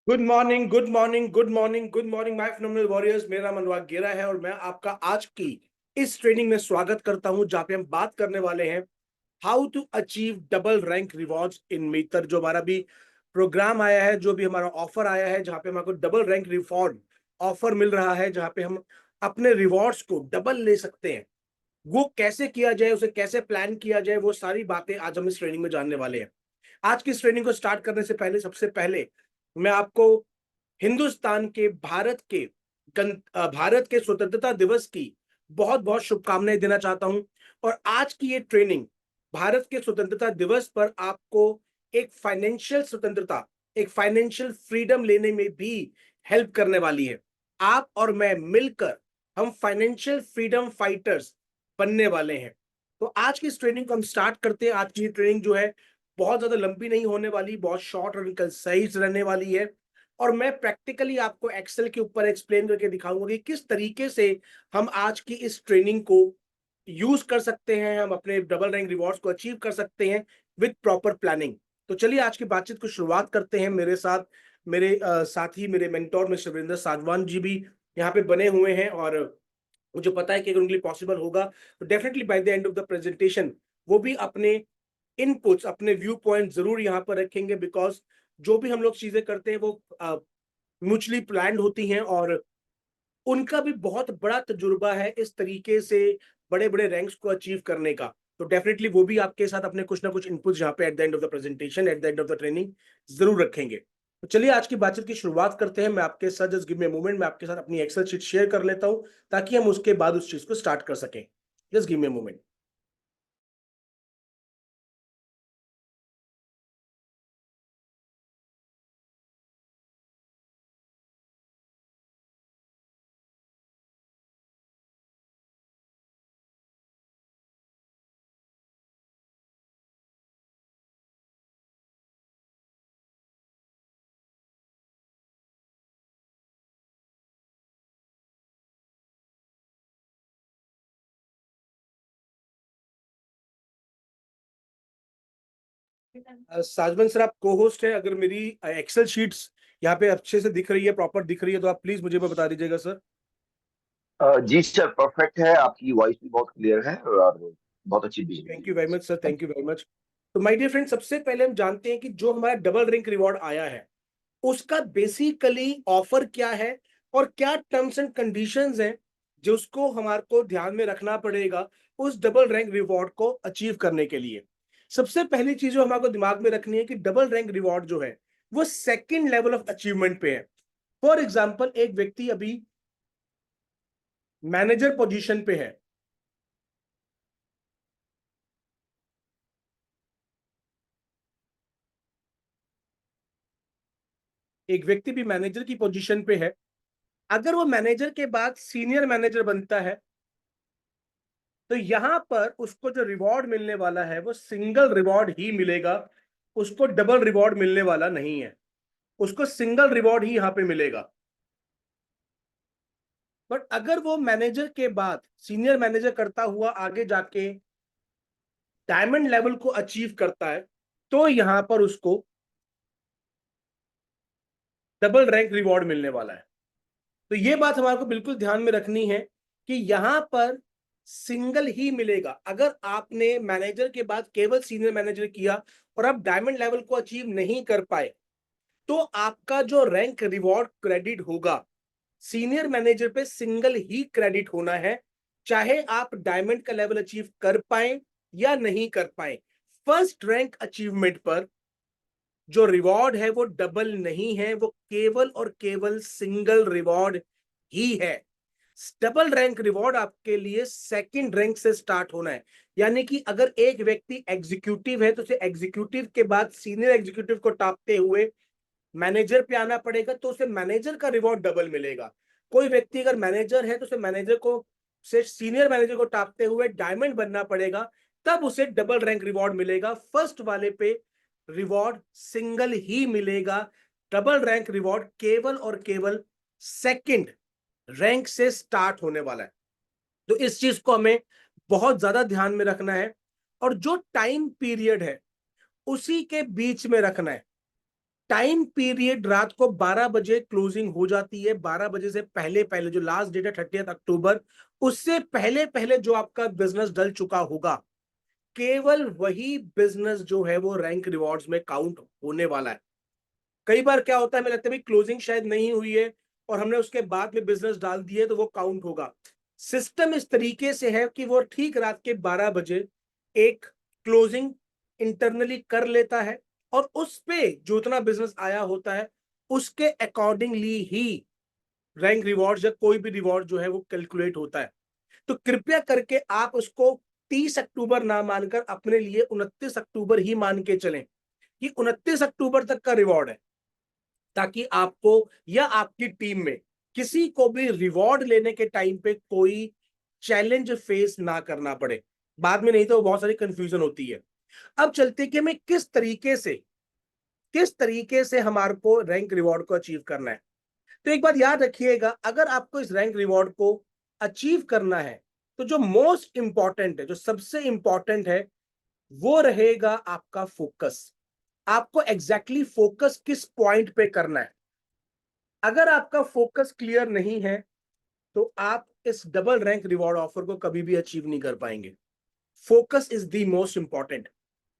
Good morning, good morning, good morning, good morning my phenomenal warriors. मेरा नाम अनुराग गेरा है और मैं आपका आज की इस ट्रेनिंग में स्वागत करता हूं, जहां पे हम बात करने वाले हैं how to achieve double rank rewards in meter. जो हमारा भी प्रोग्राम आया है, जो भी हमारा ऑफर आया है, जहां पे हमको डबल रैंक रिवॉर्ड ऑफर मिल रहा है, जहां पे हम अपने रिवॉर्ड्स को डबल ले सकते हैं। वो कैसे किया जाए, उसे कैसे प्लान किया जाए, वो सारी बातें आज हम इस ट्रेनिंग में जानने वाले हैं। आज की इस ट्रेनिंग को स्टार्ट करने से पहले सबसे पहले मैं आपको हिंदुस्तान के भारत के स्वतंत्रता दिवस की बहुत बहुत शुभकामनाएं देना चाहता हूं। और आज की ये ट्रेनिंग भारत के स्वतंत्रता दिवस पर आपको एक फाइनेंशियल स्वतंत्रता, एक फाइनेंशियल फ्रीडम लेने में भी हेल्प करने वाली है। आप और मैं मिलकर हम फाइनेंशियल फ्रीडम फाइटर्स बनने वाले हैं। तो आज की इस ट्रेनिंग को हम स्टार्ट करते हैं। आज की ट्रेनिंग जो है बहुत ज्यादा लंबी नहीं होने वाली, बहुत शॉर्ट और कंसाइज रहने वाली है। और मैं प्रैक्टिकली आपको एक्सेल के ऊपर एक्सप्लेन करके दिखाऊंगा कि किस तरीके से हम आज की इस ट्रेनिंग को यूज कर सकते हैं, हम अपने डबल रैंक रिवॉर्ड्स को अचीव कर सकते हैं विद प्रॉपर प्लानिंग। तो चलिए आज की बातचीत को शुरुआत करते हैं। मेरे साथ मेरे साथी, मेरे मेंटोर मिस्टर वीरेंद्र साजवान जी भी यहाँ पे बने हुए हैं। और मुझे पता है कि अगर उनके लिए पॉसिबल होगा तो definitely by the end of the presentation वो भी अपने इनपुट्स, अपने व्यू पॉइंट जरूर यहाँ पर रखेंगे। बिकॉज जो भी हम लोग चीजें करते हैं वो म्यूचुअली प्लान्ड होती हैं, और उनका भी बहुत बड़ा तजुर्बा है इस तरीके से बड़े बड़े रैंक्स को अचीव करने का। तो डेफिनेटली वो भी आपके साथ अपने कुछ ना कुछ इनपुट्स यहाँ पे at the end of the presentation, at the end of the training जरूर रखेंगे। तो चलिए आज की बातचीत की शुरुआत करते हैं। मैं आपके साथ just give me a moment, मैं आपके साथ अपनी एक्सेल शीट शेयर कर लेता हूं ताकि हम उसके बाद उस चीज को स्टार्ट कर सकें। Just give me a moment. Sajman sir, आप को होस्ट है। अगर मेरी एक्सेल शीट्स यहाँ पे अच्छे से दिख रही है, प्रॉपर दिख रही है, तो आप प्लीज मुझे बता दीजिएगा सर। जी सर, परफेक्ट है। आपकी वॉइस भी बहुत क्लियर है और बहुत अच्छी थैंक विजिबिलिटी यू है very much sir, sir. Thank you very much. तो माय डियर फ्रेंड, सबसे पहले हम जानते हैं कि जो हमारा डबल रैंक रिवॉर्ड आया है उसका बेसिकली ऑफर क्या है और क्या टर्म्स एंड कंडीशंस हैं जो उसको हमारे को ध्यान में रखना पड़ेगा उस डबल रैंक रिवॉर्ड को अचीव करने के लिए। सबसे पहली चीज जो हमारे को दिमाग में रखनी है कि डबल रैंक रिवॉर्ड जो है वो सेकंड लेवल ऑफ अचीवमेंट पे है। फॉर एग्जाम्पल, एक व्यक्ति अभी मैनेजर पोजीशन पे है, एक व्यक्ति भी मैनेजर की पोजीशन पे है। अगर वो मैनेजर के बाद सीनियर मैनेजर बनता है तो यहां पर उसको जो रिवॉर्ड मिलने वाला है वो सिंगल रिवॉर्ड ही मिलेगा, उसको डबल रिवॉर्ड मिलने वाला नहीं है। उसको सिंगल रिवॉर्ड ही यहां पे मिलेगा। बट अगर वो मैनेजर के बाद सीनियर मैनेजर करता हुआ आगे जाके डायमंड लेवल को अचीव करता है तो यहां पर उसको डबल रैंक रिवॉर्ड मिलने वाला है। तो ये बात हमारे को बिल्कुल ध्यान में रखनी है कि यहां पर सिंगल ही मिलेगा। अगर आपने मैनेजर के बाद केवल सीनियर मैनेजर किया और आप डायमंड लेवल को अचीव नहीं कर पाए तो आपका जो रैंक रिवॉर्ड क्रेडिट होगा सीनियर मैनेजर पे सिंगल ही क्रेडिट होना है, चाहे आप डायमंड का लेवल अचीव कर पाए या नहीं कर पाए। फर्स्ट रैंक अचीवमेंट पर जो रिवॉर्ड है वो डबल नहीं है, वो केवल और केवल सिंगल रिवॉर्ड ही है। डबल रैंक रिवॉर्ड आपके लिए सेकंड रैंक से स्टार्ट होना है। यानी कि अगर एक व्यक्ति एग्जीक्यूटिव है तो उसे एग्जीक्यूटिव के बाद सीनियर एग्जीक्यूटिव को टापते हुए मैनेजर पे आना पड़ेगा तो उसे मैनेजर का रिवॉर्ड डबल मिलेगा। कोई व्यक्ति अगर मैनेजर है तो उसे मैनेजर को से सीनियर मैनेजर को टापते हुए डायमंड बनना पड़ेगा, तब उसे डबल रैंक रिवॉर्ड मिलेगा। फर्स्ट वाले पे रिवॉर्ड सिंगल ही मिलेगा। डबल रैंक रिवॉर्ड केवल और केवल सेकंड रैंक से स्टार्ट होने वाला है। तो इस चीज को हमें बहुत ज्यादा ध्यान में रखना है और जो टाइम पीरियड है उसी के बीच में रखना है। टाइम पीरियड रात को 12 बजे क्लोजिंग हो जाती है। 12 बजे से पहले पहले जो लास्ट डेट है 30 अक्टूबर, उससे पहले पहले जो आपका बिजनेस डल चुका होगा, केवल वही बिजनेस जो है वो रैंक रिवॉर्ड्स में काउंट होने वाला है। कई बार क्या होता है, हमें लगता है क्लोजिंग शायद नहीं हुई है और हमने उसके बाद में बिजनेस डाल दिए तो वो काउंट होगा। सिस्टम इस तरीके से है कि वो ठीक रात के 12 बजे एक क्लोजिंग इंटरनली कर लेता है और उस पे जो इतना बिजनेस आया होता है उसके अकॉर्डिंगली ही रैंक रिवॉर्ड या कोई भी रिवॉर्ड जो है वो कैलकुलेट होता है। तो कृपया करके आप उसको 30 अक्टूबर ना मानकर अपने लिए 29 अक्टूबर ही मान के चलें कि 29 अक्टूबर तक का रिवॉर्ड है, ताकि आपको या आपकी टीम में किसी को भी रिवॉर्ड लेने के टाइम पे कोई चैलेंज फेस ना करना पड़े। बाद में नहीं तो बहुत सारी कंफ्यूजन होती है। अब चलते कि हमें किस तरीके से हमारे को रैंक रिवॉर्ड को अचीव करना है। तो एक बात याद रखिएगा, अगर आपको इस रैंक रिवॉर्ड को अचीव करना है तो जो मोस्ट इंपॉर्टेंट है, जो सबसे इंपॉर्टेंट है, वो रहेगा आपका फोकस। आपको एग्जैक्टली फोकस किस पॉइंट पे करना है। अगर आपका फोकस क्लियर नहीं है तो आप इस डबल रैंक रिवॉर्ड ऑफर को कभी भी अचीव नहीं कर पाएंगे। Focus is the most important.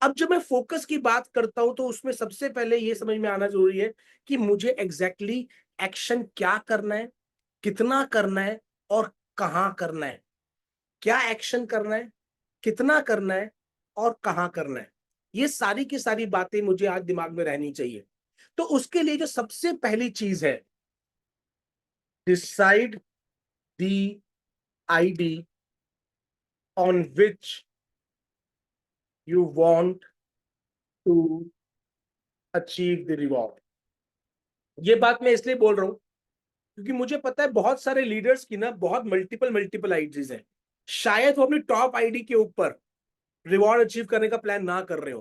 अब जब मैं फोकस की बात करता हूं तो उसमें सबसे पहले यह समझ में आना जरूरी है कि मुझे एग्जैक्टली एक्शन क्या करना है, कितना करना है और कहां करना है। क्या एक्शन करना है, कितना करना है और कहां करना है, ये सारी की सारी बातें मुझे आज दिमाग में रहनी चाहिए। तो उसके लिए जो सबसे पहली चीज है, decide the ID on which you want to achieve the reward. ये बात मैं इसलिए बोल रहा हूं क्योंकि मुझे पता है बहुत सारे लीडर्स की ना बहुत मल्टीपल आईडीज हैं। शायद वो अपनी टॉप आईडी के ऊपर रिवॉर्ड अचीव करने का प्लान ना कर रहे हो।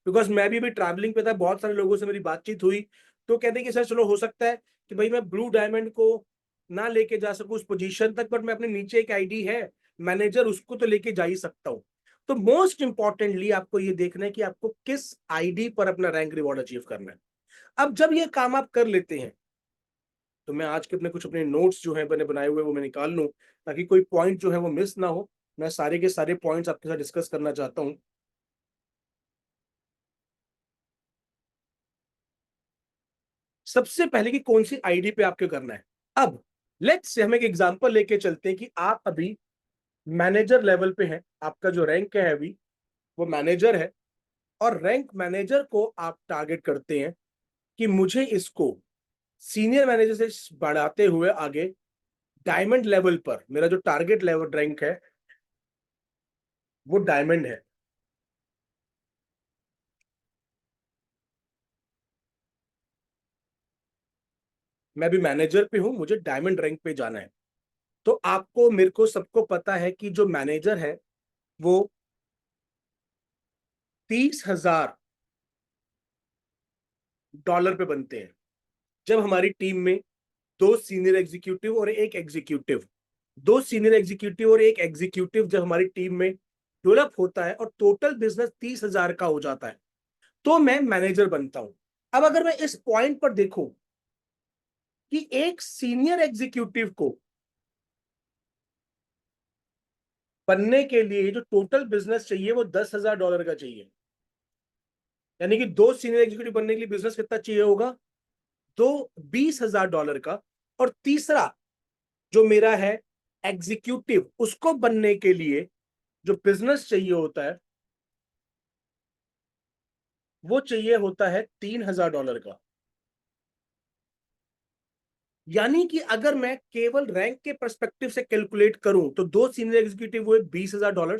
बिकॉज मैं भी ट्रैवलिंग पे था, बहुत सारे लोगों से मेरी बातचीत हुई तो कहते हैं कि सर चलो हो सकता है कि भाई मैं ब्लू डायमंड को ना लेके जा सकूं उस पोजीशन तक, बट मैं अपने नीचे एक आईडी है मैनेजर, उसको तो लेके जा ही सकता हूं। तो मोस्ट इंपॉर्टेंटली आपको ये देखना है कि आपको किस आईडी पर अपना रैंक रिवॉर्ड अचीव करना है। अब जब ये काम आप कर लेते हैं तो मैं आज के अपने नोट्स जो है मैंने बनाए हुए वो मैं निकाल लूं ताकि कोई पॉइंट जो है वो मिस ना हो। मैं सारे के सारे पॉइंट्स आपके साथ डिस्कस करना चाहता हूं। सबसे पहले कि कौन सी आईडी पे आपको करना है। अब लेट्स से हम एक एग्जांपल लेके चलते हैं कि आप अभी मैनेजर लेवल पे हैं, आपका जो रैंक है अभी वो मैनेजर है और रैंक मैनेजर को आप टारगेट करते हैं कि मुझे इसको सीनियर मैनेजर से बढ़ाते हुए आगे डायमंड लेवल पर मेरा जो टारगेट लेवल रैंक है वो डायमंड है। मैं भी मैनेजर पे हूं, मुझे डायमंड रैंक पे जाना है। तो आपको मेरे को सबको पता है कि जो मैनेजर है वो 30,000 डॉलर पे बनते हैं। जब हमारी टीम में दो सीनियर एग्जीक्यूटिव और एक एग्जीक्यूटिव दो सीनियर एग्जीक्यूटिव और एक एग्जीक्यूटिव जब हमारी टीम में डेवलप होता है और टोटल बिजनेस 30,000 का हो जाता है तो मैं मैनेजर बनता हूं। अब अगर मैं इस पॉइंट पर देखूं कि एक सीनियर एग्जीक्यूटिव को बनने के लिए जो टोटल बिजनेस चाहिए वो 10,000 डॉलर का चाहिए, यानी कि दो सीनियर एग्जीक्यूटिव बनने के लिए बिजनेस कितना चाहिए होगा, दो 20,000 डॉलर का। और तीसरा जो मेरा है एग्जीक्यूटिव, उसको बनने के लिए जो बिजनेस चाहिए होता है वो चाहिए होता है 3,000 डॉलर का। यानी कि अगर मैं केवल रैंक के परस्पेक्टिव से कैलकुलेट करूं तो दो सीनियर एग्जीक्यूटिव हुए 20,000 डॉलर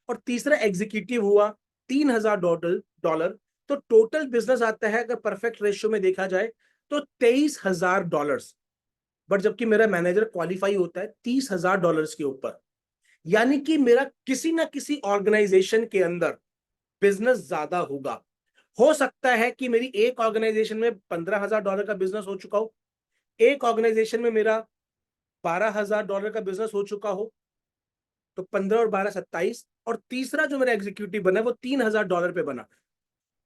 और तीसरा एग्जीक्यूटिव हुआ 3,000 डॉलर। तो टोटल बिजनेस आता है अगर परफेक्ट रेशियो में देखा जाए तो 23,000 डॉलर। बट जबकि मेरा मैनेजर क्वालिफाई होता है 30,000 डॉलर के ऊपर। यानी कि मेरा किसी ना किसी ऑर्गेनाइजेशन के अंदर बिजनेस ज्यादा होगा। हो सकता है कि मेरी एक ऑर्गेनाइजेशन में 15,000 डॉलर का बिजनेस हो चुका हो, एक ऑर्गेनाइजेशन में मेरा 12,000 डॉलर का बिजनेस हो चुका हो, तो 15 और 12 27, और तीसरा जो मेरा एग्जीक्यूटिव बना वो 3,000 डॉलर पे बना।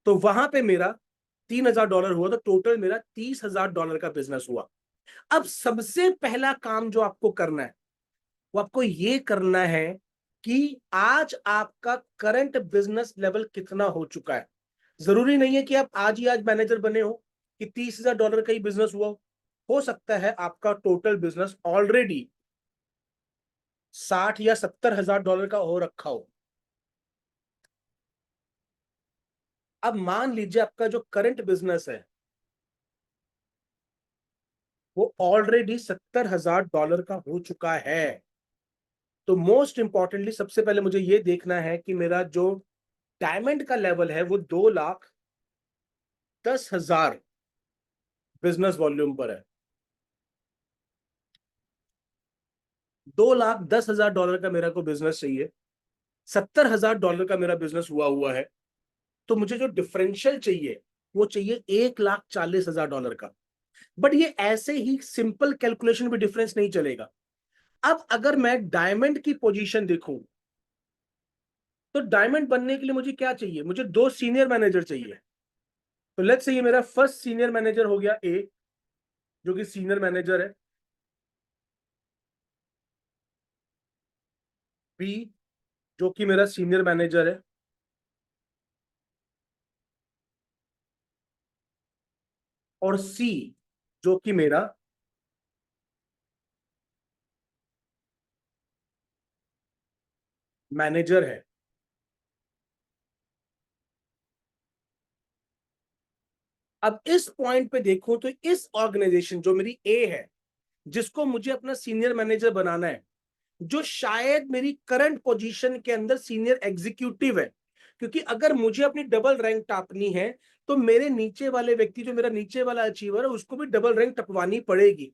तो वहां पे मेरा $3,000 हुआ तो टोटल मेरा $30,000 का बिजनेस हुआ। अब सबसे पहला काम जो आपको करना है वो आपको ये करना है कि आज आपका करंट बिजनेस लेवल कितना हो चुका है। जरूरी नहीं है कि आप आज ही आज मैनेजर बने हो कि $30,000 का ही बिजनेस हुआ हो सकता है आपका टोटल बिजनेस ऑलरेडी 60 या $70,000 का हो रखा हो। अब मान लीजिए आपका जो करंट बिजनेस है वो ऑलरेडी $70,000 का हो चुका है, तो मोस्ट इंपॉर्टेंटली सबसे पहले मुझे ये देखना है कि मेरा जो डायमंड का लेवल है वो 2,10,000 बिजनेस वॉल्यूम पर है। $2,10,000 का मेरा को बिजनेस चाहिए, $70,000 का मेरा बिजनेस हुआ है, तो मुझे जो डिफरेंशियल चाहिए वो चाहिए $1,40,000 का। बट ये ऐसे ही सिंपल कैलकुलेशन भी डिफरेंस नहीं चलेगा। अब अगर मैं डायमंड की पोजीशन देखूं तो डायमंड बनने के लिए मुझे क्या चाहिए, मुझे 2 सीनियर मैनेजर चाहिए। तो लेट्स से ये मेरा फर्स्ट सीनियर मैनेजर हो गया ए, जो कि सीनियर मैनेजर है, बी जो कि मेरा सीनियर मैनेजर है, और सी जो कि मेरा मैनेजर है। अब इस पॉइंट पे देखो तो इस ऑर्गेनाइजेशन जो मेरी ए है, जिसको मुझे अपना सीनियर मैनेजर बनाना है, जो शायद मेरी करंट पोजीशन के अंदर सीनियर एग्जीक्यूटिव है, क्योंकि अगर मुझे अपनी डबल रैंक टापनी है तो मेरे नीचे वाले व्यक्ति, जो मेरा नीचे वाला अचीवर है, उसको भी डबल रैंक टपवानी पड़ेगी।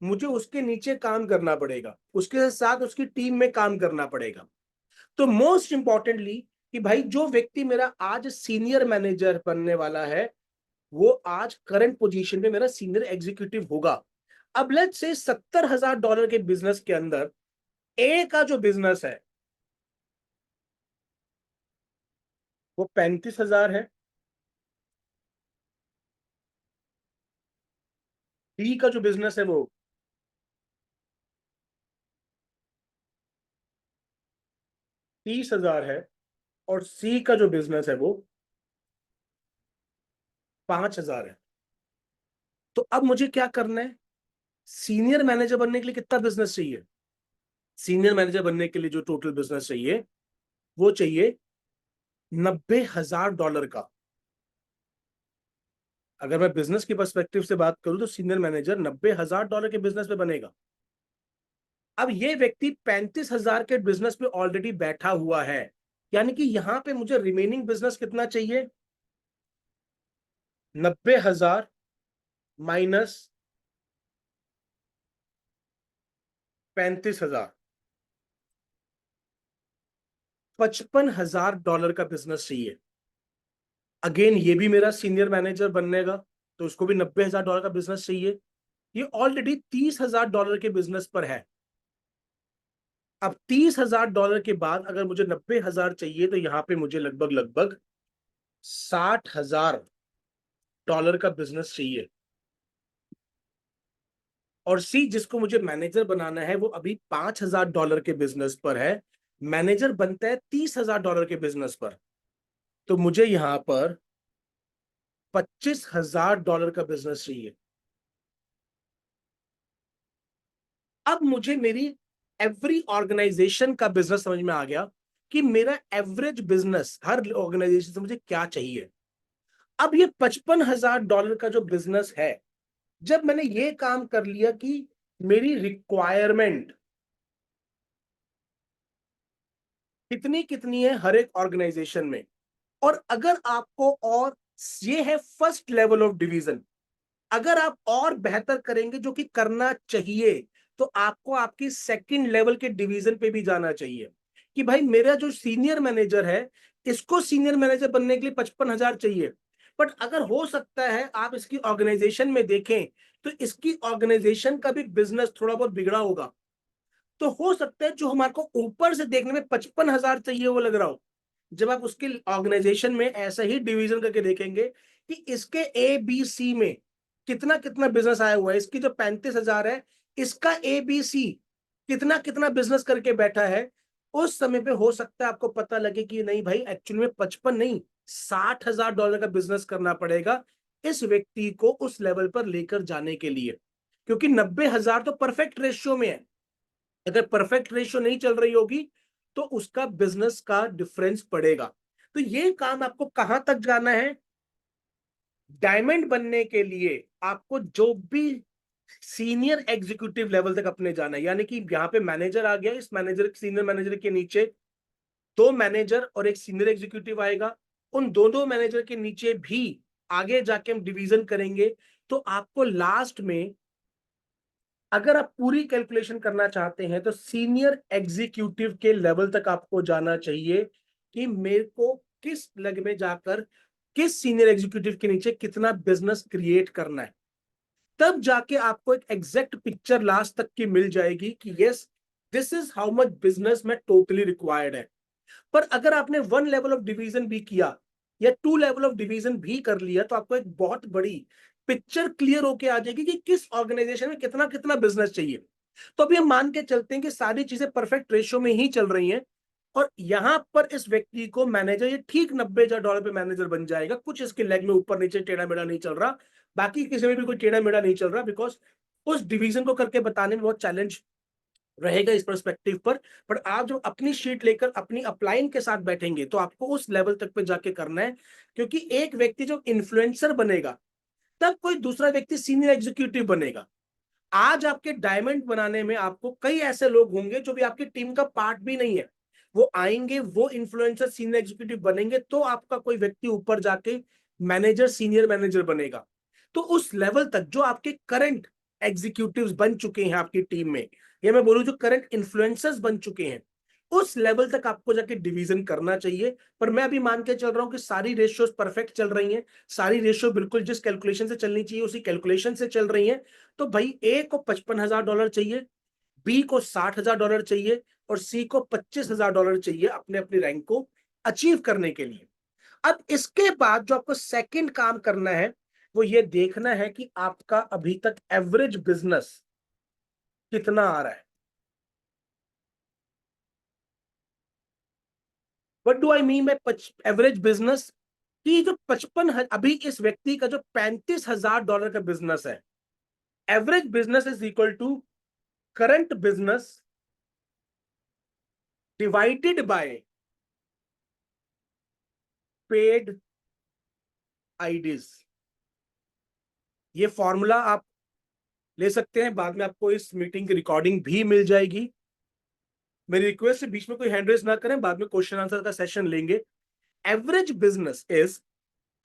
मुझे उसके नीचे काम करना पड़ेगा, उसके साथ उसकी टीम में काम करना पड़ेगा। तो मोस्ट इंपॉर्टेंटली कि भाई जो व्यक्ति मेरा आज सीनियर मैनेजर बनने वाला है वो आज करंट पोजीशन में मेरा सीनियर एग्जीक्यूटिव होगा। अब लेट्स से $70,000 के बिजनेस के अंदर ए का जो बिजनेस है वो 35,000 है, बी का जो बिजनेस है वो 30,000 है, और सी का जो बिजनेस है वो 5,000 है। तो अब मुझे क्या करना है, सीनियर मैनेजर बनने के लिए कितना बिजनेस चाहिए, सीनियर मैनेजर बनने के लिए जो टोटल बिजनेस चाहिए वो चाहिए $90,000 का। अगर मैं बिजनेस की पर्सपेक्टिव से बात करूं तो सीनियर मैनेजर $90,000 के बिजनेस में बनेगा। अब ये व्यक्ति 35,000 के बिजनेस पे ऑलरेडी बैठा हुआ है, यानी कि यहां पे मुझे रिमेनिंग बिजनेस कितना चाहिए, 90,000 माइनस 35,000, $55,000 का बिजनेस चाहिए। अगेन ये भी मेरा सीनियर मैनेजर बनने का, तो उसको भी $90,000 का बिजनेस चाहिए। ये ऑलरेडी $30,000 के बिजनेस पर है। अब $30,000 के बाद अगर मुझे 90,000 चाहिए तो यहां पे मुझे लगभग लगभग $60,000 का बिजनेस चाहिए। और सी जिसको मुझे मैनेजर बनाना है वो अभी $5,000 के बिजनेस पर है, मैनेजर बनता है $30,000 के बिजनेस पर, तो मुझे यहां पर $25,000 का बिजनेस चाहिए। अब मुझे मेरी एवरी ऑर्गेनाइजेशन का बिजनेस समझ में आ गया कि मेरा एवरेज बिजनेस हर ऑर्गेनाइजेशन से मुझे क्या चाहिए। अब ये $55,000 का जो बिजनेस है, जब मैंने ये काम कर लिया कि मेरी रिक्वायरमेंट कितनी कितनी है हर एक ऑर्गेनाइजेशन में, और अगर आपको, और ये है फर्स्ट लेवल ऑफ डिवीजन, अगर आप और बेहतर करेंगे जो कि करना चाहिए, तो आपको आपकी सेकंड लेवल के डिवीजन पे भी जाना चाहिए कि भाई मेरा जो सीनियर मैनेजर है इसको सीनियर मैनेजर बनने के लिए 55,000 चाहिए। बट अगर हो सकता है आप इसकी ऑर्गेनाइजेशन में देखें तो इसकी ऑर्गेनाइजेशन का भी बिजनेस थोड़ा बहुत बिगड़ा होगा, तो हो सकता है जो हमारे को ऊपर से देखने में 55,000 चाहिए वो लग रहा हो, जब आप उसके ऑर्गेनाइजेशन में ऐसा ही डिवीजन करके देखेंगे कि इसके ABC में कितना कितना बिजनेस आया हुआ है, इसकी जो 35,000 है इसका ABC कितना कितना बिजनेस करके बैठा है, उस समय पे हो सकता है आपको पता लगे कि नहीं भाई, एक्चुअली में 55 नहीं, $60,000 का बिजनेस करना पड़ेगा इस व्यक्ति को उस लेवल पर लेकर जाने के लिए, क्योंकि 90,000 तो परफेक्ट रेशियो में है। अगर परफेक्ट रेशियो नहीं चल रही होगी तो उसका बिजनेस का डिफरेंस पड़ेगा। तो ये काम आपको कहां तक जाना है, डायमंड बनने के लिए आपको जो भी सीनियर एग्जीक्यूटिव लेवल तक अपने जाना है, यानी कि यहां पे मैनेजर आ गया, इस मैनेजर सीनियर मैनेजर के नीचे 2 मैनेजर और एक सीनियर एग्जीक्यूटिव आएगा, उन दोनों मैनेजर के नीचे भी आगे जाके हम डिवीजन करेंगे। तो आपको लास्ट में अगर आप पूरी कैलकुलेशन करना चाहते हैं तो सीनियर एग्जीक्यूटिव के लेवल तक आपको जाना चाहिए कि मेरे को किस लेग में जाकर किस सीनियर एग्जीक्यूटिव के नीचे कितना बिजनेस क्रिएट करना है। तब जाके आपको एक एग्जैक्ट पिक्चर लास्ट तक की मिल जाएगी कि yes, this is how much business में टोटली रिक्वायर्ड है। पर अगर आपने 1 लेवल ऑफ डिवीजन भी किया या 2 लेवल ऑफ डिवीजन भी कर लिया तो आपको एक बहुत बड़ी पिक्चर क्लियर होके आ जाएगी कि किस ऑर्गेनाइजेशन में कितना कितना बिजनेस चाहिए। तो अभी हम मान के चलते हैं कि सारी चीजें परफेक्ट रेशियो में ही चल रही हैं और यहां पर इस व्यक्ति को मैनेजर, ये ठीक $90,000 पे मैनेजर बन जाएगा, कुछ इसके लेग में ऊपर नीचे टेढ़ा मेढ़ा नहीं चल रहा, बाकी किसी में भी कोई टेढ़ा मेढ़ा नहीं चल रहा, बिकॉज उस डिवीजन को करके बताने में बहुत चैलेंज रहेगा इस पर्सपेक्टिव पर आप जब अपनी शीट लेकर अपनी अपलाइन के साथ बैठेंगे तो आपको उस लेवल तक पे जाके करना है, क्योंकि एक व्यक्ति जो इन्फ्लुएंसर बनेगा तब कोई दूसरा व्यक्ति सीनियर एग्जीक्यूटिव बनेगा। आज आपके डायमंड बनाने में आपको कई ऐसे लोग होंगे जो भी आपकी टीम का पार्ट भी नहीं है, वो आएंगे, वो इन्फ्लुएंसर सीनियर एग्जीक्यूटिव बनेंगे, तो आपका कोई व्यक्ति ऊपर जाके मैनेजर सीनियर मैनेजर बनेगा। तो उस लेवल तक जो आपके करंट एग्जीक्यूटिव्स बन चुके हैं आपकी टीम में, या मैं बोलूं जो करंट इन्फ्लुएंसर्स बन चुके हैं, उस लेवल तक आपको जाके डिवीजन करना चाहिए। पर मैं अभी मान के चल रहा हूं कि सारी रेशियोज परफेक्ट चल रही हैं, सारी रेशियो बिल्कुल जिस कैलकुलेशन से चलनी चाहिए उसी कैलकुलेशन से चल रही हैं। तो भाई ए को $55,000 चाहिए, बी को $60,000 चाहिए और सी को $25,000 चाहिए अपने अपने रैंक को अचीव करने के लिए। अब इसके बाद जो आपको सेकंड काम करना है वो ये देखना है कि आपका अभी तक एवरेज बिजनेस कितना आ रहा है। What do I mean by average business, कि जो 55 अभी इस व्यक्ति का जो $35,000 का बिजनेस है, average business is equal to current business divided by paid IDs. ये फॉर्मूला आप ले सकते हैं, बाद में आपको इस मीटिंग की रिकॉर्डिंग भी मिल जाएगी। मेरी रिक्वेस्ट है बीच में कोई हैंड रेज ना करें, बाद में क्वेश्चन आंसर का सेशन लेंगे। Average business is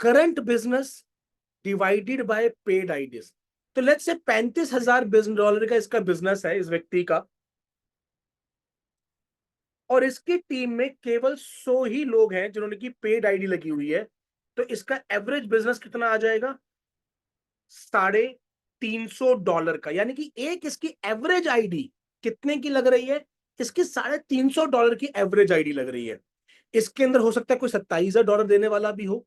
current business divided by paid IDs. तो लेट्स से $35,000 का इसका बिजनेस है इस व्यक्ति का, और इसकी टीम में केवल 100 ही लोग हैं जिन्होंने की पेड आईडी लगी हुई है। तो इसका एवरेज बिजनेस कितना आ जाएगा, $350 का। यानी कि एक इसकी एवरेज आईडी कितने की लग रही है, इसकी $350 की एवरेज आईडी लग रही है। इसके अंदर हो सकता है कोई $27,000 देने वाला भी हो,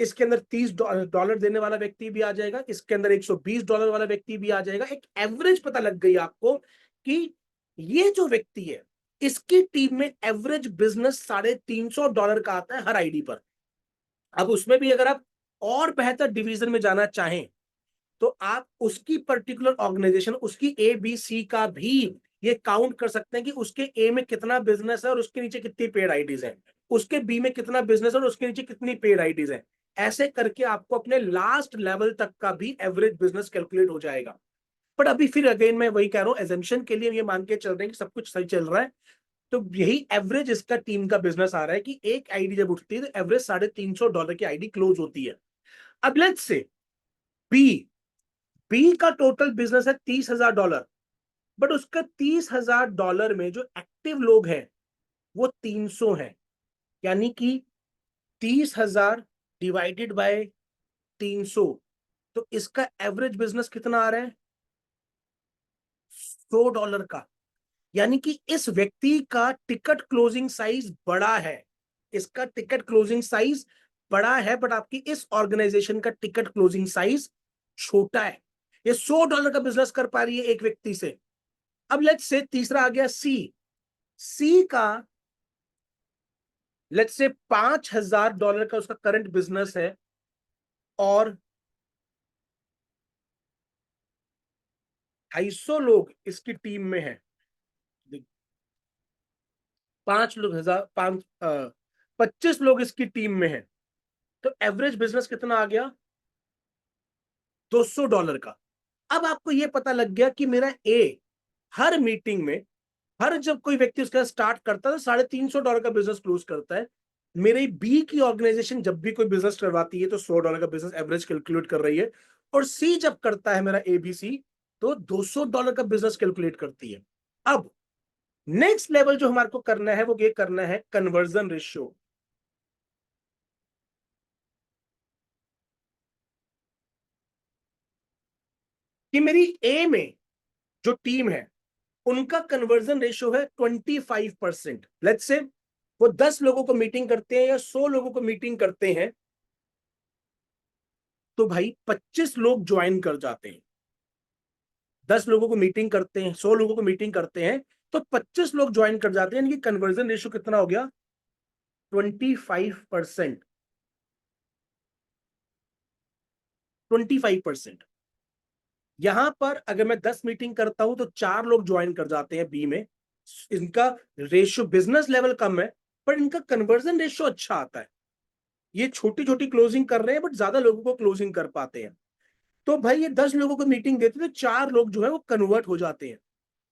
इसके अंदर $30 देने वाला व्यक्ति भी आ जाएगा, इसके अंदर $120 वाला व्यक्ति भी आ जाएगा। एक एवरेज पता लग गई आपको कि ये जो व्यक्ति है इसकी टीम में एवरेज बिजनेस $350 का आता है हर आईडी पर। अब उसमें भी अगर आप और बेहतर डिवीजन में जाना चाहें तो आप उसकी पर्टिकुलर ऑर्गेनाइजेशन, उसकी ABC का भी ये काउंट कर सकते हैं कि उसके ए में कितना बिजनेस है और उसके नीचे कितनी पेड आईडीज है, उसके बी में कितना बिजनेस है और उसके नीचे कितनी पेड आईडीज है। ऐसे करके आपको अपने लास्ट लेवल तक का भी एवरेज बिजनेस कैलकुलेट हो जाएगा। बट अभी फिर अगेन मैं वही कह रहा हूं, एजम्पशन के लिए ये मान के चल रहे हैं कि सब कुछ सही चल रहा है, तो यही एवरेज इसका टीम का बिजनेस आ रहा है कि एक आईडी जब उठती है तो एवरेज $350 की आईडी क्लोज होती है। अब लेट्स से बी बी का टोटल बिजनेस है $30,000, बट उसका $30,000 में जो एक्टिव लोग हैं वो 300 हैं। यानी कि 30,000 डिवाइडेड बाय 300, तो इसका एवरेज बिजनेस कितना आ रहा है, $100 का। यानी कि इस व्यक्ति का टिकट क्लोजिंग साइज बड़ा है, इसका टिकट क्लोजिंग साइज बड़ा है, बट आपकी इस ऑर्गेनाइजेशन का टिकट क्लोजिंग साइज छोटा है। ये $100 का बिजनेस कर पा रही है एक व्यक्ति से। अब लेट्स से तीसरा आ गया सी। सी का लेट्स से $5,000 का उसका करंट बिजनेस है और 250 लोग इसकी टीम में है। 25 लोग इसकी टीम में है, तो एवरेज बिजनेस कितना आ गया? $200 का। अब आपको यह पता लग गया कि मेरा ए हर मीटिंग में, हर जब कोई व्यक्ति उसका स्टार्ट करता है तो $350 का बिजनेस क्लोज करता है। मेरे बी की ऑर्गेनाइजेशन जब भी कोई बिजनेस करवाती है तो $100 का बिजनेस एवरेज कैलकुलेट कर रही है, और सी जब करता है मेरा एबीसी तो $200 का बिजनेस कैलकुलेट करती है। अब नेक्स्ट लेवल जो हमारे को करना है वो ये करना है कन्वर्जन रेशियो। कि मेरी ए में जो टीम है उनका कन्वर्जन रेशियो है 25%। लेट्स से वो 10 लोगों को मीटिंग करते हैं या 100 लोगों को मीटिंग करते हैं, तो भाई 25 लोग ज्वाइन कर जाते हैं। 10 लोगों को मीटिंग करते हैं, 100 लोगों को मीटिंग करते हैं, तो 25 लोग ज्वाइन कर जाते हैं। यानी कि कन्वर्जन रेशियो कितना हो गया? 25%। 25%। यहां पर अगर मैं 10 मीटिंग करता हूं तो 4 लोग ज्वाइन कर जाते हैं बी में। इनका रेशियो बिजनेस लेवल कम है, पर इनका कन्वर्जन रेशियो अच्छा आता है। ये छोटी छोटी क्लोजिंग कर रहे हैं बट ज्यादा लोगों को क्लोजिंग कर पाते हैं। तो भाई ये 10 लोगों को मीटिंग देते तो 4 लोग जो है वो कन्वर्ट हो जाते हैं।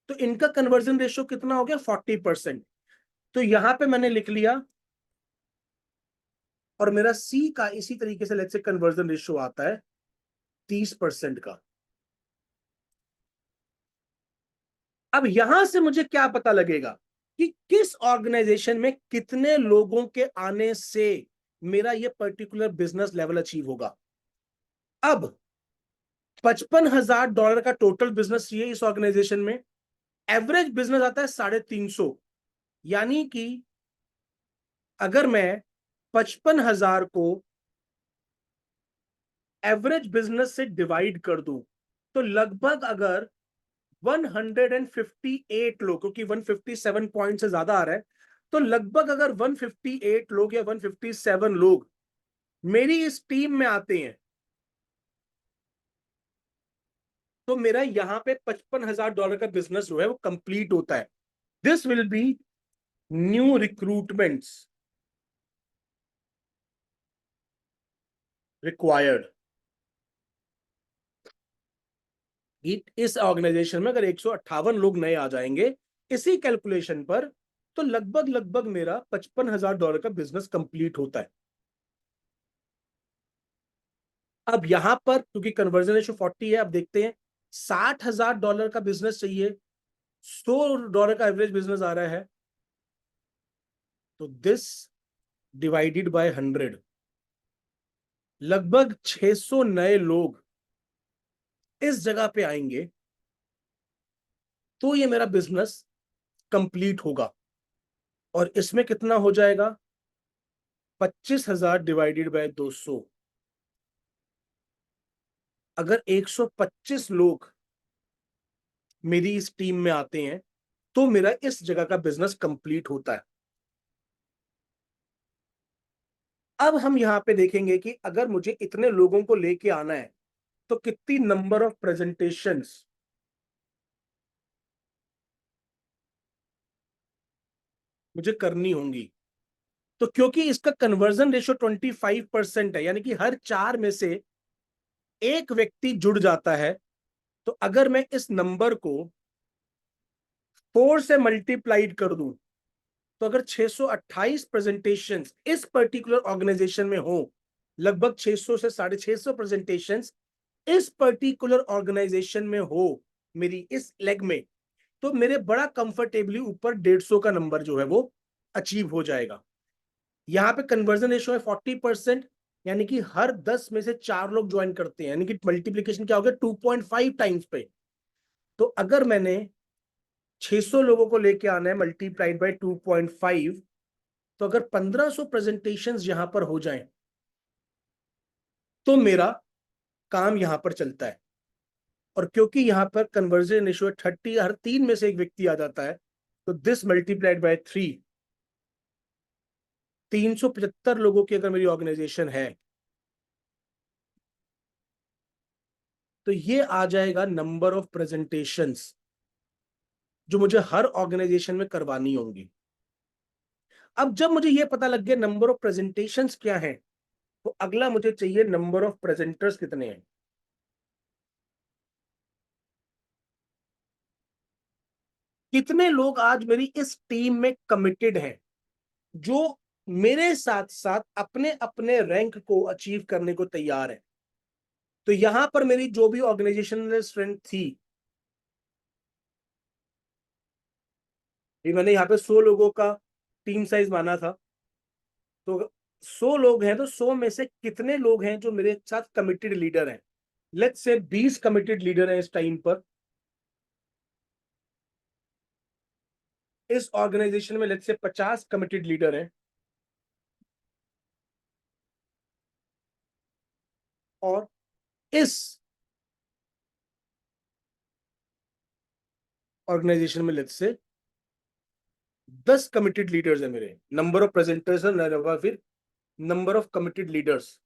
तो इनका कन्वर्जन रेशियो कितना हो गया? 40%। तो यहां पे मैंने लिख लिया, और मेरा सी का इसी तरीके से लेट्स से कन्वर्जन रेशियो आता है 30% का। अब यहां से मुझे क्या पता लगेगा कि किस ऑर्गेनाइजेशन में कितने लोगों के आने से मेरा ये पर्टिकुलर बिजनेस लेवल अचीव होगा। अब $55,000 का टोटल बिजनेस चाहिए इस ऑर्गेनाइजेशन में। एवरेज बिजनेस आता है 350। यानी कि अगर मैं 55,000 को एवरेज बिजनेस से डिवाइड कर दूं तो लगभग अगर 158 लोग, क्योंकि 157 पॉइंट से ज्यादा आ रहा है, तो लगभग अगर 158 लोग या 157 लोग मेरी इस टीम में आते हैं तो मेरा यहां पे $55,000 का बिजनेस जो है वो कंप्लीट होता है। This will be new recruitments required. इस ऑर्गेनाइजेशन में अगर 158 लोग नए आ जाएंगे इसी कैलकुलेशन पर, तो लगभग लगभग मेरा $55,000 का बिजनेस कंप्लीट होता है। अब यहां पर क्योंकि कन्वर्जन रेशियो 40 है, अब देखते हैं $60,000 का बिजनेस चाहिए, $100 का एवरेज बिजनेस आ रहा है, तो दिस डिवाइडेड बाय 100, लगभग 600 नए लोग इस जगह पे आएंगे तो ये मेरा बिजनेस कंप्लीट होगा। और इसमें कितना हो जाएगा? 25,000 डिवाइडेड बाय 200। अगर 125 लोग मेरी इस टीम में आते हैं तो मेरा इस जगह का बिजनेस कंप्लीट होता है। अब हम यहां पे देखेंगे कि अगर मुझे इतने लोगों को लेके आना है तो कितनी नंबर ऑफ प्रेजेंटेशंस मुझे करनी होंगी। तो क्योंकि इसका कन्वर्जन रेशियो 25% है, यानी कि हर 4 में से एक व्यक्ति जुड़ जाता है, तो अगर मैं इस नंबर को 4 से मल्टीप्लाइड कर दूं तो अगर 628 प्रेजेंटेशन इस पर्टिकुलर ऑर्गेनाइजेशन में हो, लगभग 600 से 650 प्रेजेंटेशन इस पर्टिकुलर ऑर्गेनाइजेशन में हो मेरी इस लेग में, तो मेरे बड़ा कंफर्टेबली ऊपर 150 का नंबर जो है वो अचीव हो जाएगा। यहां पे कन्वर्जन रेशियो है 40%, यानी कि हर 10 में से 4 लोग ज्वाइन करते हैं, यानी कि मल्टीप्लीकेशन क्या हो गया? 2.5 टाइम्स पे। तो अगर मैंने 600 लोगों को लेके आना है मल्टीप्लाइड बाय 2.5, तो अगर 1500 प्रेजेंटेशंस यहां पर हो जाएं तो मेरा काम यहां पर चलता है। और क्योंकि यहां पर कन्वर्जन रेशियो 30, हर 3 में से एक व्यक्ति आ जाता है, तो दिस मल्टीप्लाइड बाय 3, 375 लोगों की अगर मेरी ऑर्गेनाइजेशन है, तो ये आ जाएगा नंबर ऑफ प्रेजेंटेशंस जो मुझे हर ऑर्गेनाइजेशन में करवानी होंगी। अब जब मुझे ये पता लग गया नंबर ऑफ प्रेजेंटेशंस क्या है, तो अगला मुझे चाहिए नंबर ऑफ प्रेजेंटर्स कितने हैं। कितने लोग आज मेरी इस टीम में कमिटेड हैं, जो मेरे साथ साथ अपने अपने रैंक को अचीव करने को तैयार है। तो यहां पर मेरी जो भी ऑर्गेनाइजेशनल स्ट्रेंथ थी, ये मैंने यहाँ पे 100 लोगों का टीम साइज माना था, तो 100 लोग हैं, तो 100 में से कितने लोग हैं जो मेरे साथ कमिटेड लीडर हैं। लेट्स से 20 कमिटेड लीडर हैं इस टाइम पर इस ऑर्गेनाइजेशन में। लेट्स से 50 कमिटेड लीडर हैं, और इस ऑर्गेनाइजेशन में लेट्स से 10 कमिटेड लीडर्स हैं मेरे। नंबर ऑफ प्रेजेंटर्स है, फिर नंबर ऑफ कमिटेड लीडर्स।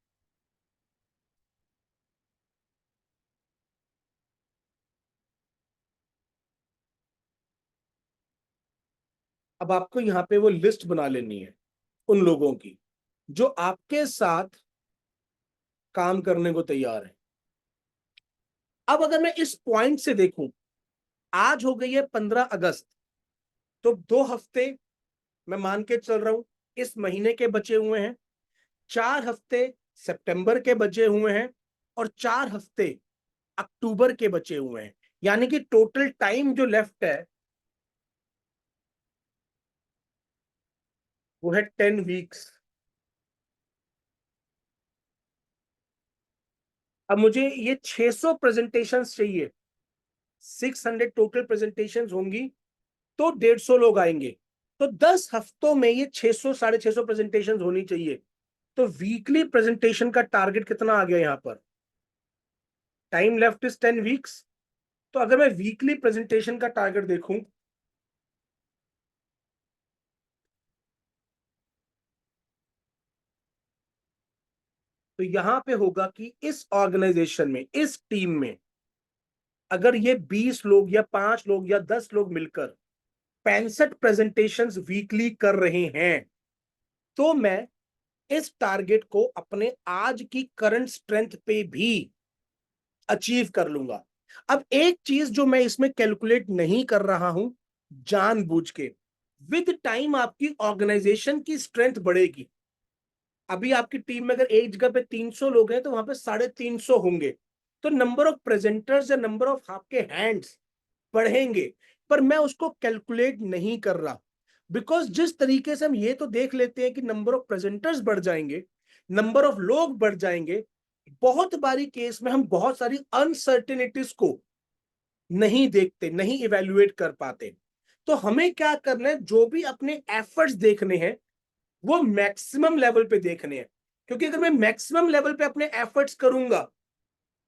अब आपको यहाँ पे वो लिस्ट बना लेनी है उन लोगों की जो आपके साथ काम करने को तैयार है। अब अगर मैं इस पॉइंट से देखूं, आज हो गई है 15 अगस्त, तो 2 हफ्ते मैं मान के चल रहा हूं इस महीने के बचे हुए हैं, 4 हफ्ते सितंबर के बचे हुए हैं, और 4 हफ्ते अक्टूबर के बचे हुए हैं। यानी कि टोटल टाइम जो लेफ्ट है वो है 10 वीक्स। अब मुझे ये 600 प्रेजेंटेशंस चाहिए, 600 टोटल प्रेजेंटेशंस होंगी, तो 150 लोग आएंगे। तो 10 हफ्तों में ये 600 650 प्रेजेंटेशंस होनी चाहिए। तो वीकली प्रेजेंटेशन का टारगेट कितना आ गया यहां पर? Time left is 10 weeks. तो अगर मैं वीकली प्रेजेंटेशन का टारगेट देखूं, तो यहां पे होगा कि इस ऑर्गेनाइजेशन में, इस टीम में, अगर ये 20 लोग या 5 लोग या 10 लोग मिलकर 65 प्रेजेंटेशंस वीकली कर रहे हैं, तो मैं इस टारगेट को अपने आज की करंट स्ट्रेंथ पे भी अचीव कर लूंगा। अब एक चीज जो मैं इसमें कैलकुलेट नहीं कर रहा हूं जानबूझ के, विद टाइम आपकी ऑर्गेनाइजेशन की स्ट्रेंथ बढ़ेगी। अभी आपकी टीम में अगर एक जगह पे 300 लोग हैं, तो वहां पे 350 होंगे। तो नंबर ऑफ प्रेजेंटर्स या नंबर ऑफ आपके हैंड्स बढ़ेंगे, पर मैं उसको कैलकुलेट नहीं कर रहा। बिकॉज जिस तरीके से हम ये तो देख लेते हैं कि नंबर ऑफ प्रेजेंटर्स बढ़ जाएंगे, नंबर ऑफ लोग बढ़ जाएंगे, बहुत बारी केस में हम बहुत सारी अनसर्टेनिटीज को नहीं देखते, नहीं इवेल्युएट कर पाते। तो हमें क्या करना है, जो भी अपने एफर्ट्स देखने हैं वो मैक्सिमम लेवल पे देखने हैं। क्योंकि अगर मैं मैक्सिमम लेवल पे अपने एफर्ट्स करूंगा,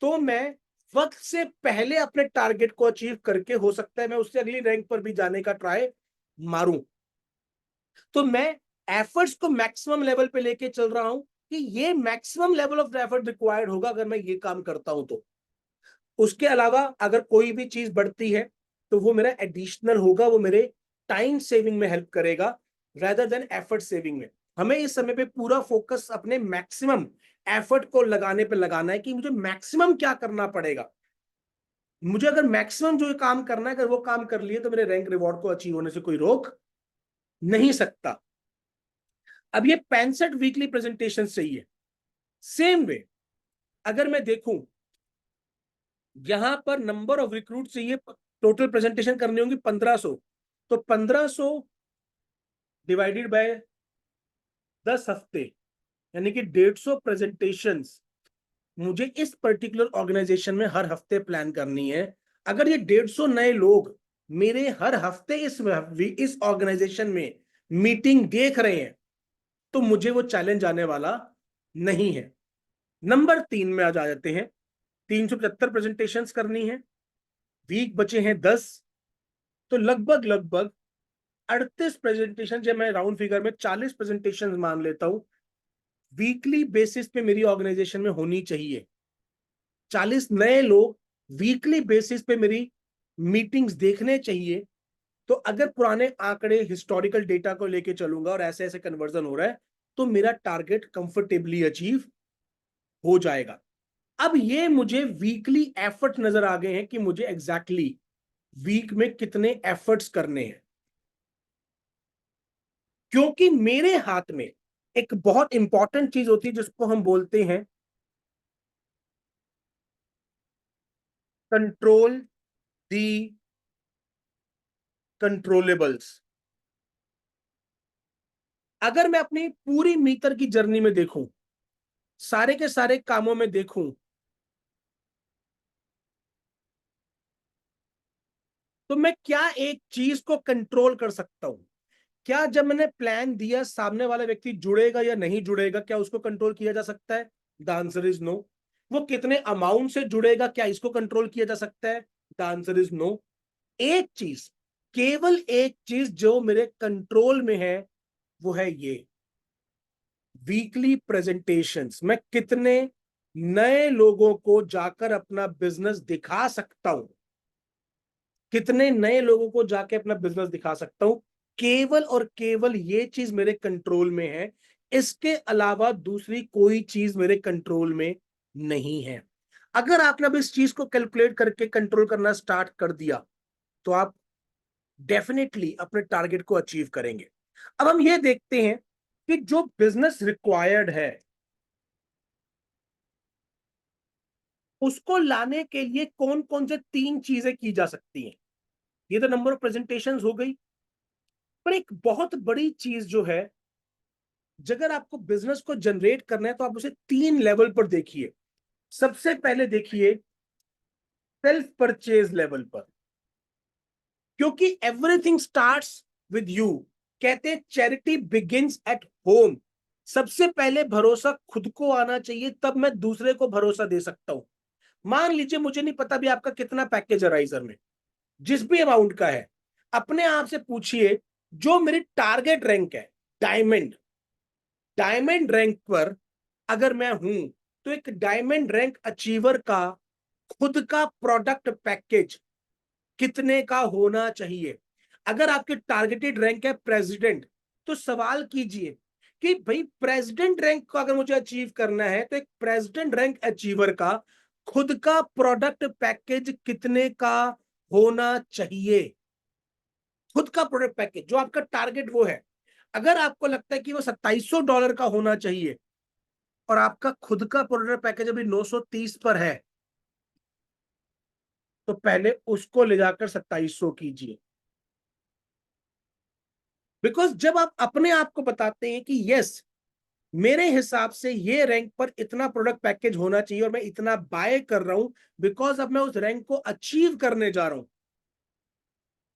तो मैं वक्त से पहले अपने टारगेट को अचीव करके, हो सकता है मैं उससे अगली रैंक पर भी जाने का ट्राई मारूं। तो मैं एफर्ट्स को मैक्सिमम लेवल पे लेके चल रहा हूं कि ये maximum level of effort required होगा अगर मैं ये काम करता हूं तो। उसके अलावा अगर कोई भी चीज बढ़ती है, तो वो मेरा एडिशनल होगा, वो मेरे टाइम सेविंग में हेल्प करेगा रेदर देन एफर्ट सेविंग में। हमें इस समय पे पूरा फोकस अपने मैक्सिमम एफर्ट को लगाने पे लगाना है कि मुझे मैक्सिमम क्या करना पड़ेगा। मुझे अगर मैक्सिमम जो काम करना है, अगर वो काम कर लिए, तो मेरे रैंक रिवॉर्ड को अचीव होने से कोई रोक नहीं सकता। अब ये 65 वीकली प्रेजेंटेशन चाहिए। सेम वे अगर मैं देखूं, यहां पर नंबर ऑफ रिक्रूट चाहिए, टोटल प्रेजेंटेशन करनी होंगी 1500। तो 1500 डिवाइडेड बाय 10 हफ्ते, यानी कि 150 प्रेजेंटेशंस मुझे इस पर्टिकुलर ऑर्गेनाइजेशन में हर हफ्ते प्लान करनी है। अगर ये 150 नए लोग मेरे हर हफ्ते इस ऑर्गेनाइजेशन में मीटिंग देख रहे हैं, तो मुझे वो चैलेंज आने वाला नहीं है। नंबर 3 में आज आ जाते हैं। 375 प्रेजेंटेशंस करनी है, वीक बचे हैं 10, तो लगभग लगभग 38 प्रेजेंटेशन, जब मैं राउंड फिगर में 40 प्रेजेंटेशन मान लेता हूं, वीकली बेसिस पे मेरी ऑर्गेनाइजेशन में होनी चाहिए। 40 नए लोग वीकली बेसिस पे मेरी मीटिंग्स देखने चाहिए। तो अगर पुराने आंकड़े हिस्टोरिकल डेटा को लेके चलूंगा और ऐसे ऐसे कन्वर्जन हो रहा है, तो मेरा टारगेट कंफर्टेबली अचीव हो जाएगा। अब ये मुझे वीकली एफर्ट नजर आ गए हैं कि मुझे एग्जैक्टली वीक में कितने एफर्ट्स करने हैं, क्योंकि मेरे हाथ में एक बहुत इंपॉर्टेंट चीज होती है जिसको हम बोलते हैं कंट्रोल दी कंट्रोलेबल्स। अगर मैं अपनी पूरी मीटर की जर्नी में देखूं, सारे के सारे कामों में देखूं, तो मैं क्या एक चीज को कंट्रोल कर सकता हूं? क्या जब मैंने प्लान दिया सामने वाला व्यक्ति जुड़ेगा या नहीं जुड़ेगा, क्या उसको कंट्रोल किया जा सकता है? The answer is no. वो कितने अमाउंट से जुड़ेगा, क्या इसको कंट्रोल किया जा सकता है? The answer is no. एक चीज, केवल एक चीज जो मेरे कंट्रोल में है, वो है ये वीकली प्रेजेंटेशंस। मैं कितने नए लोगों को जाकर अपना बिजनेस दिखा सकता हूं, कितने नए लोगों को जाके अपना बिजनेस दिखा सकता हूं, केवल और केवल ये चीज मेरे कंट्रोल में है। इसके अलावा दूसरी कोई चीज मेरे कंट्रोल में नहीं है। अगर आपने अब इस चीज को कैलकुलेट करके कंट्रोल करना स्टार्ट कर दिया, तो आप डेफिनेटली अपने टारगेट को अचीव करेंगे। अब हम ये देखते हैं कि जो बिजनेस रिक्वायर्ड है, उसको लाने के लिए कौन कौन से 3 चीजें की जा सकती हैं। ये तो नंबर ऑफ प्रेजेंटेशंस हो गई, पर एक बहुत बड़ी चीज जो है, अगर आपको बिजनेस को जनरेट करना है तो आप उसे 3 लेवल पर देखिए। सबसे पहले देखिए सेल्फ परचेज लेवल पर, क्योंकि एवरीथिंग स्टार्ट्स विद यू। कहते हैं चैरिटी बिगिंस एट होम। सबसे पहले भरोसा खुद को आना चाहिए, तब मैं दूसरे को भरोसा दे सकता हूं। मान लीजिए, मुझे नहीं पता भी आपका कितना पैकेज है राइजर में, जिस भी अमाउंट का है, अपने आप से पूछिए जो मेरी टारगेट रैंक है डायमंड, डायमंड रैंक पर अगर मैं हूं, तो एक डायमंड रैंक अचीवर का खुद का प्रोडक्ट पैकेज कितने का होना चाहिए। अगर आपकी टारगेटेड रैंक है प्रेसिडेंट, तो सवाल कीजिए कि भाई प्रेसिडेंट रैंक को अगर मुझे अचीव करना है, तो एक प्रेसिडेंट रैंक अचीवर का खुद का प्रोडक्ट पैकेज कितने का होना चाहिए। खुद का प्रोडक्ट पैकेज जो आपका टारगेट वो है। अगर आपको लगता है कि वो $2700 का होना चाहिए और आपका खुद का प्रोडक्ट पैकेज अभी 930 पर है, तो पहले उसको ले जाकर 2700 कीजिए। बिकॉज जब आप अपने आप को बताते हैं कि यस, मेरे हिसाब से ये रैंक पर इतना प्रोडक्ट पैकेज होना चाहिए और मैं इतना बाय कर रहा हूं, बिकॉज अब मैं उस रैंक को अचीव करने जा रहा हूं,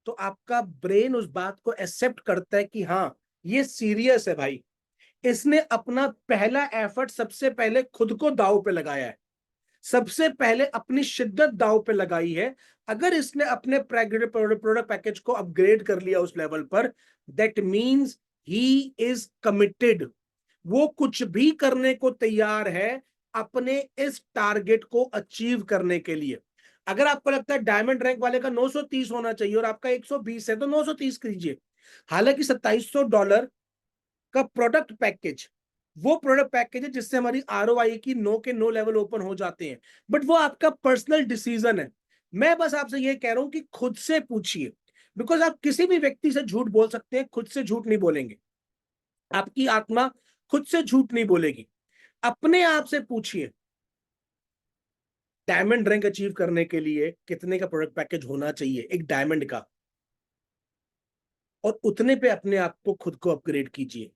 तो आपका ब्रेन उस बात को एक्सेप्ट करता है कि हाँ, ये सीरियस है भाई। इसने अपना पहला एफर्ट सबसे पहले खुद को दांव पे लगाया है, सबसे पहले अपनी शिद्दत दांव पे लगाई है। अगर इसने अपने प्रोडक्ट पैकेज को अपग्रेड कर लिया उस लेवल पर, that means he is committed. वो कुछ भी करने को तैयार है अपने इस टारगेट को अचीव करने के लिए। अगर आपको लगता है डायमंड रैंक वाले का 930 होना चाहिए और आपका 120 है, तो 930 कीजिए। हालांकि $2700 का प्रोडक्ट पैकेज वो प्रोडक्ट पैकेज है जिससे हमारी आरओआई की नो के नो लेवल ओपन हो जाते हैं, बट वो आपका पर्सनल डिसीजन है। मैं बस आपसे ये कह रहा हूं कि खुद से पूछिए, बिकॉज आप किसी भी व्यक्ति से झूठ बोल सकते हैं, खुद से झूठ नहीं बोलेंगे। आपकी आत्मा खुद से झूठ नहीं बोलेगी। अपने आप से पूछिए डायमंड रैंक अचीव करने के लिए कितने का प्रोडक्ट पैकेज होना चाहिए एक डायमंड का, और उतने पे अपने आप को खुद को अपग्रेड कीजिए।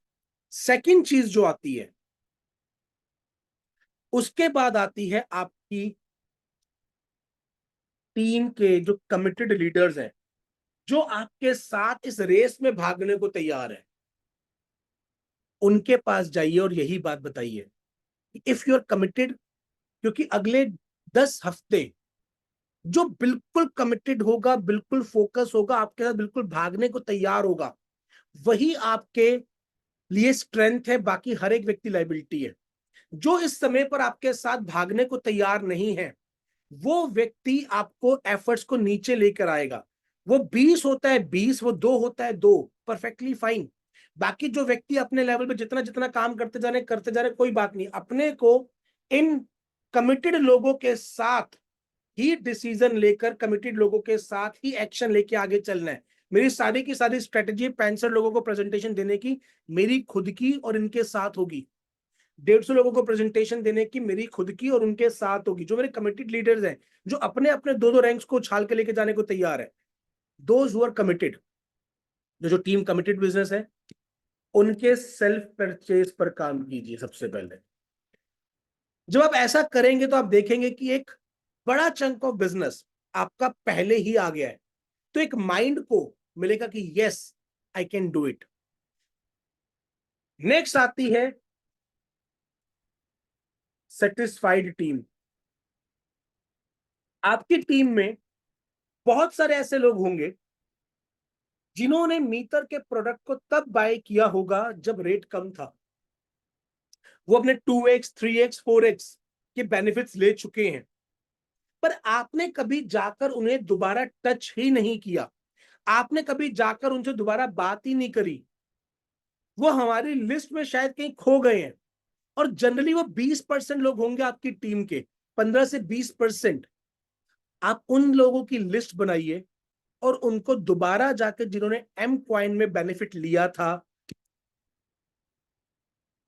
सेकंड चीज जो आती है, उसके बाद आती है आपकी टीम के जो कमिटेड लीडर्स हैं, जो आपके साथ इस रेस में भागने को तैयार है। उनके पास जाइए और यही बात बताइए इफ यू आर कमिटेड, क्योंकि अगले 10 हफ्ते जो बिल्कुल कमिटेड होगा, बिल्कुल फोकस होगा, आपके साथ बिल्कुल भागने को तैयार होगा, वही आपके लिए स्ट्रेंथ है, बाकी हर एक व्यक्ति लाइबिलिटी है। जो इस समय पर आपके साथ भागने को तैयार नहीं है, वो व्यक्ति आपको एफर्ट्स को नीचे लेकर आएगा। वो 20 होता है 20, वो 2 होता है 2, परफेक्टली फाइन। बाकी जो व्यक्ति अपने लेवल पे जितना जितना काम करते जा रहे, कोई बात नहीं। अपने को इन कमिटेड लोगों के साथ ही डिसीजन लेकर, कमिटेड लोगों के साथ ही एक्शन लेके आगे चलना है। मेरी सारी की सारी स्ट्रेटेजी 65 लोगों को प्रेजेंटेशन देने की मेरी खुद की और इनके साथ होगी। 150 लोगों को प्रेजेंटेशन देने की मेरी खुद की और उनके साथ होगी। जो मेरे कमिटेड लीडर्स हैं, जो अपने अपने 2-2 रैंक्स को उछाल के लेके जाने को तैयार है, दोज हु आर कमिटेड, जो टीम कमिटेड बिजनेस है, उनके सेल्फ परचेज पर काम कीजिए सबसे पहले। जब आप ऐसा करेंगे तो आप देखेंगे कि एक बड़ा चंक ऑफ बिजनेस आपका पहले ही आ गया है। तो एक माइंड को मिलेगा कि yes, I can do it. Next आती है सेटिस्फाइड टीम। आपकी टीम में बहुत सारे ऐसे लोग होंगे जिन्होंने मीटर के प्रोडक्ट को तब बाय किया होगा जब रेट कम था। वो अपने 2x 3x 4x के बेनिफिट्स ले चुके हैं, पर आपने कभी जाकर उन्हें दोबारा टच ही नहीं किया। आपने कभी जाकर उनसे दोबारा बात ही नहीं करी। वो हमारी लिस्ट में शायद कहीं खो गए हैं। और जनरली वो 20% लोग होंगे आपकी टीम के, 15 से 20%। आप उन लोगों की लिस्ट बनाइए और उनको दोबारा जाकर, जिन्होंने एम क्वाइन में बेनिफिट लिया था,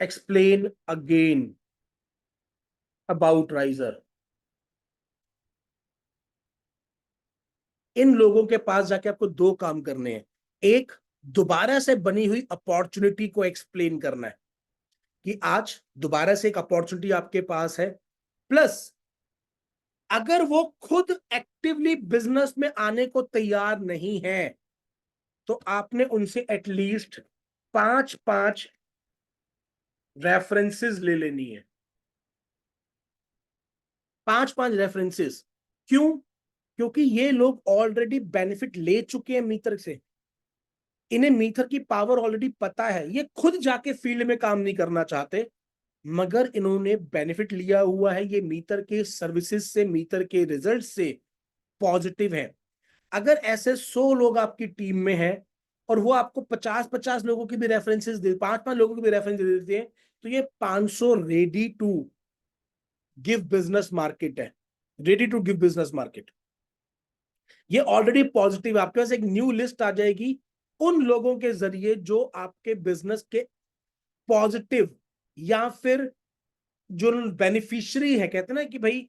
एक्सप्लेन अगेन अबाउट राइजर। इन लोगों के पास जाके आपको 2 काम करने हैं। एक, दोबारा से बनी हुई अपॉर्चुनिटी को एक्सप्लेन करना है कि आज दोबारा से एक अपॉर्चुनिटी आपके पास है। प्लस अगर वो खुद एक्टिवली बिजनेस में आने को तैयार नहीं है, तो आपने उनसे एटलीस्ट 5-5 रेफरेंसेस ले लेनी है। 5-5 रेफरेंसेस। क्यों? क्योंकि ये लोग ऑलरेडी बेनिफिट ले चुके हैं मीटर से। इन्हें मीटर की पावर ऑलरेडी पता है। ये खुद जाके फील्ड में काम नहीं करना चाहते, मगर इन्होंने बेनिफिट लिया हुआ है। ये मीटर के सर्विसेज से, मीटर के रिजल्ट से पॉजिटिव है। अगर ऐसे 100 लोग आपकी टीम में हैं और वो आपको 50-50 लोगों की भी रेफरेंसेस दे, 5-5 लोगों की भी रेफरेंस दे देते हैं, तो ये 500 ready to give business market है। Ready to give business market. ये ऑलरेडी पॉजिटिव है। आपके पास एक न्यू लिस्ट आ जाएगी उन लोगों के जरिए जो आपके बिजनेस के पॉजिटिव, या फिर जो बेनिफिशियरी है, कहते हैं ना कि भाई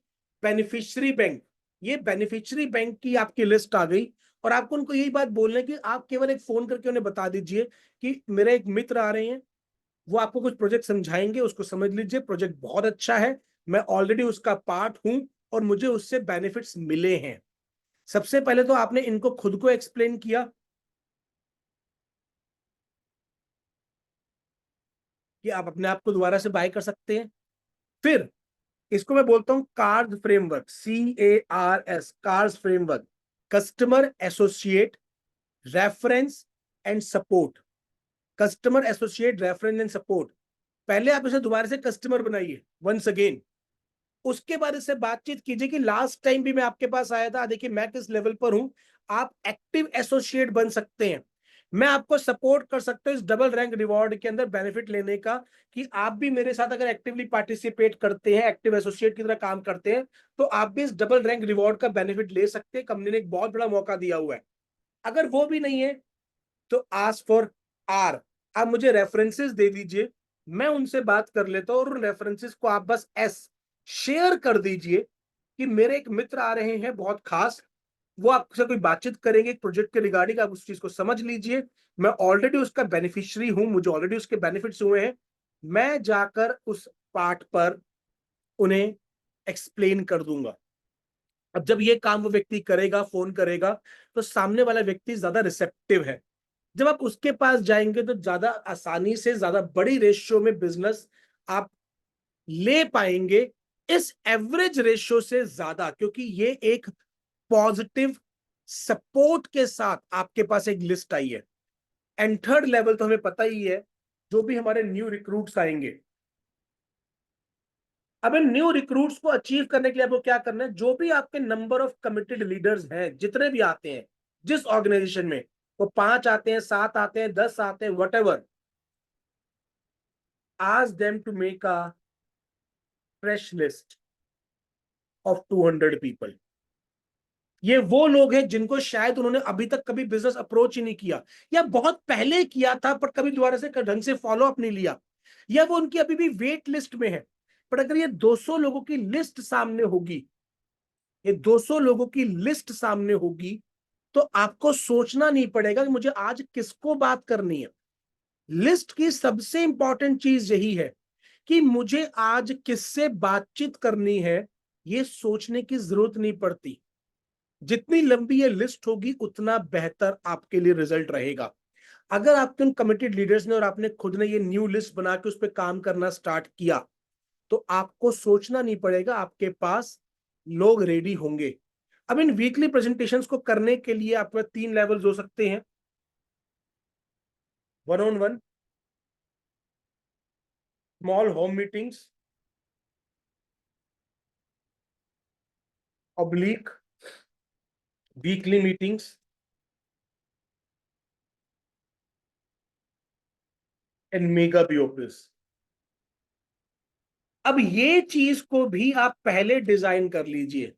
बेनिफिशियरी बैंक, ये बेनिफिशियरी बैंक की आपकी लिस्ट आ गई। और आपको उनको यही बात बोलना है कि आप केवल एक फोन करके उन्हें बता दीजिए कि मेरे एक मित्र आ रहे हैं, वो आपको कुछ प्रोजेक्ट समझाएंगे, उसको समझ लीजिए, प्रोजेक्ट बहुत अच्छा है, मैं ऑलरेडी उसका पार्ट हूं और मुझे उससे बेनिफिट्स मिले हैं। सबसे पहले तो आपने इनको खुद को एक्सप्लेन किया कि आप अपने आप को दोबारा से बाय कर सकते हैं। फिर इसको मैं बोलता हूं cars framework, CARS, cars framework. Customer associate, reference and support. Customer associate, reference and support. पहले आप इसे दोबारा से कस्टमर बनाइए वंस अगेन। उसके बाद इससे बातचीत कीजिए कि लास्ट टाइम भी मैं आपके पास आया था, देखिए मैं किस लेवल पर हूं। आप एक्टिव एसोसिएट बन सकते हैं। मैं आपको सपोर्ट कर सकता हूं इस डबल रैंक रिवॉर्ड के अंदर बेनिफिट लेने का, कि आप भी मेरे साथ अगर एक्टिवली पार्टिसिपेट करते हैं, एक्टिव एसोसिएट की तरह काम करते हैं, तो आप भी इस डबल रैंक रिवॉर्ड का बेनिफिट ले सकते हैं। कंपनी ने एक बहुत बड़ा मौका दिया हुआ है। अगर वो भी नहीं है तो आस्क फॉर आर। आप मुझे रेफरेंसेस दे दीजिए, मैं उनसे बात कर लेता हूं, और उन रेफरेंसेस को आप बस एस शेयर कर दीजिए कि मेरे एक मित्र आ रहे हैं बहुत खास, वो आपसे कोई बातचीत करेंगे एक प्रोजेक्ट के रिगार्डिंग, आप उस चीज को समझ लीजिए। मैं ऑलरेडी उसका बेनिफिशियरी हूं, मुझे ऑलरेडी उसके बेनिफिट्स हुए हैं। मैं जाकर उस पार्ट पर उन्हें एक्सप्लेन कर दूंगा। अब जब ये काम वो व्यक्ति करेगा, फोन करेगा, तो सामने वाला व्यक्ति ज्यादा रिसेप्टिव है। जब आप उसके पास जाएंगे तो ज्यादा आसानी से, ज्यादा बड़ी रेशियो में बिजनेस आप ले पाएंगे इस एवरेज रेशियो से ज्यादा, क्योंकि ये एक पॉजिटिव सपोर्ट के साथ आपके पास एक लिस्ट आई है। एंड थर्ड लेवल तो हमें पता ही है, जो भी हमारे न्यू रिक्रूट्स आएंगे, अब इन न्यू रिक्रूट्स को अचीव करने के लिए आपको क्या करना है, जो भी आपके नंबर ऑफ कमिटेड लीडर्स हैं, जितने भी आते हैं जिस ऑर्गेनाइजेशन में, वो 5 आते हैं, 7 आते हैं, 10 आते हैं, what ever, ask them to make a fresh list of 200 people। ये वो लोग हैं जिनको शायद उन्होंने अभी तक कभी बिजनेस अप्रोच ही नहीं किया, या बहुत पहले किया था पर कभी दोबारा से ढंग से फॉलो अप नहीं लिया, या वो उनकी अभी भी वेट लिस्ट में है। पर अगर ये 200 लोगों की लिस्ट सामने होगी, ये 200 लोगों की लिस्ट सामने होगी, तो आपको सोचना नहीं पड़ेगा कि मुझे आज किसको बात करनी है। लिस्ट की सबसे इंपॉर्टेंट चीज यही है कि मुझे आज किससे बातचीत करनी है, ये सोचने की जरूरत नहीं पड़ती। जितनी लंबी ये लिस्ट होगी उतना बेहतर आपके लिए रिजल्ट रहेगा। अगर आपके उन कमिटेड लीडर्स ने और आपने खुद ने ये न्यू लिस्ट बना के उस पर काम करना स्टार्ट किया, तो आपको सोचना नहीं पड़ेगा, आपके पास लोग रेडी होंगे। अब इन वीकली प्रेजेंटेशंस को करने के लिए आपके पास 3 लेवल्स हो सकते हैं। 1-on-1, small home meetings, oblique weekly meetings, and mega BOPs. अब ये चीज को भी आप पहले डिजाइन कर लीजिए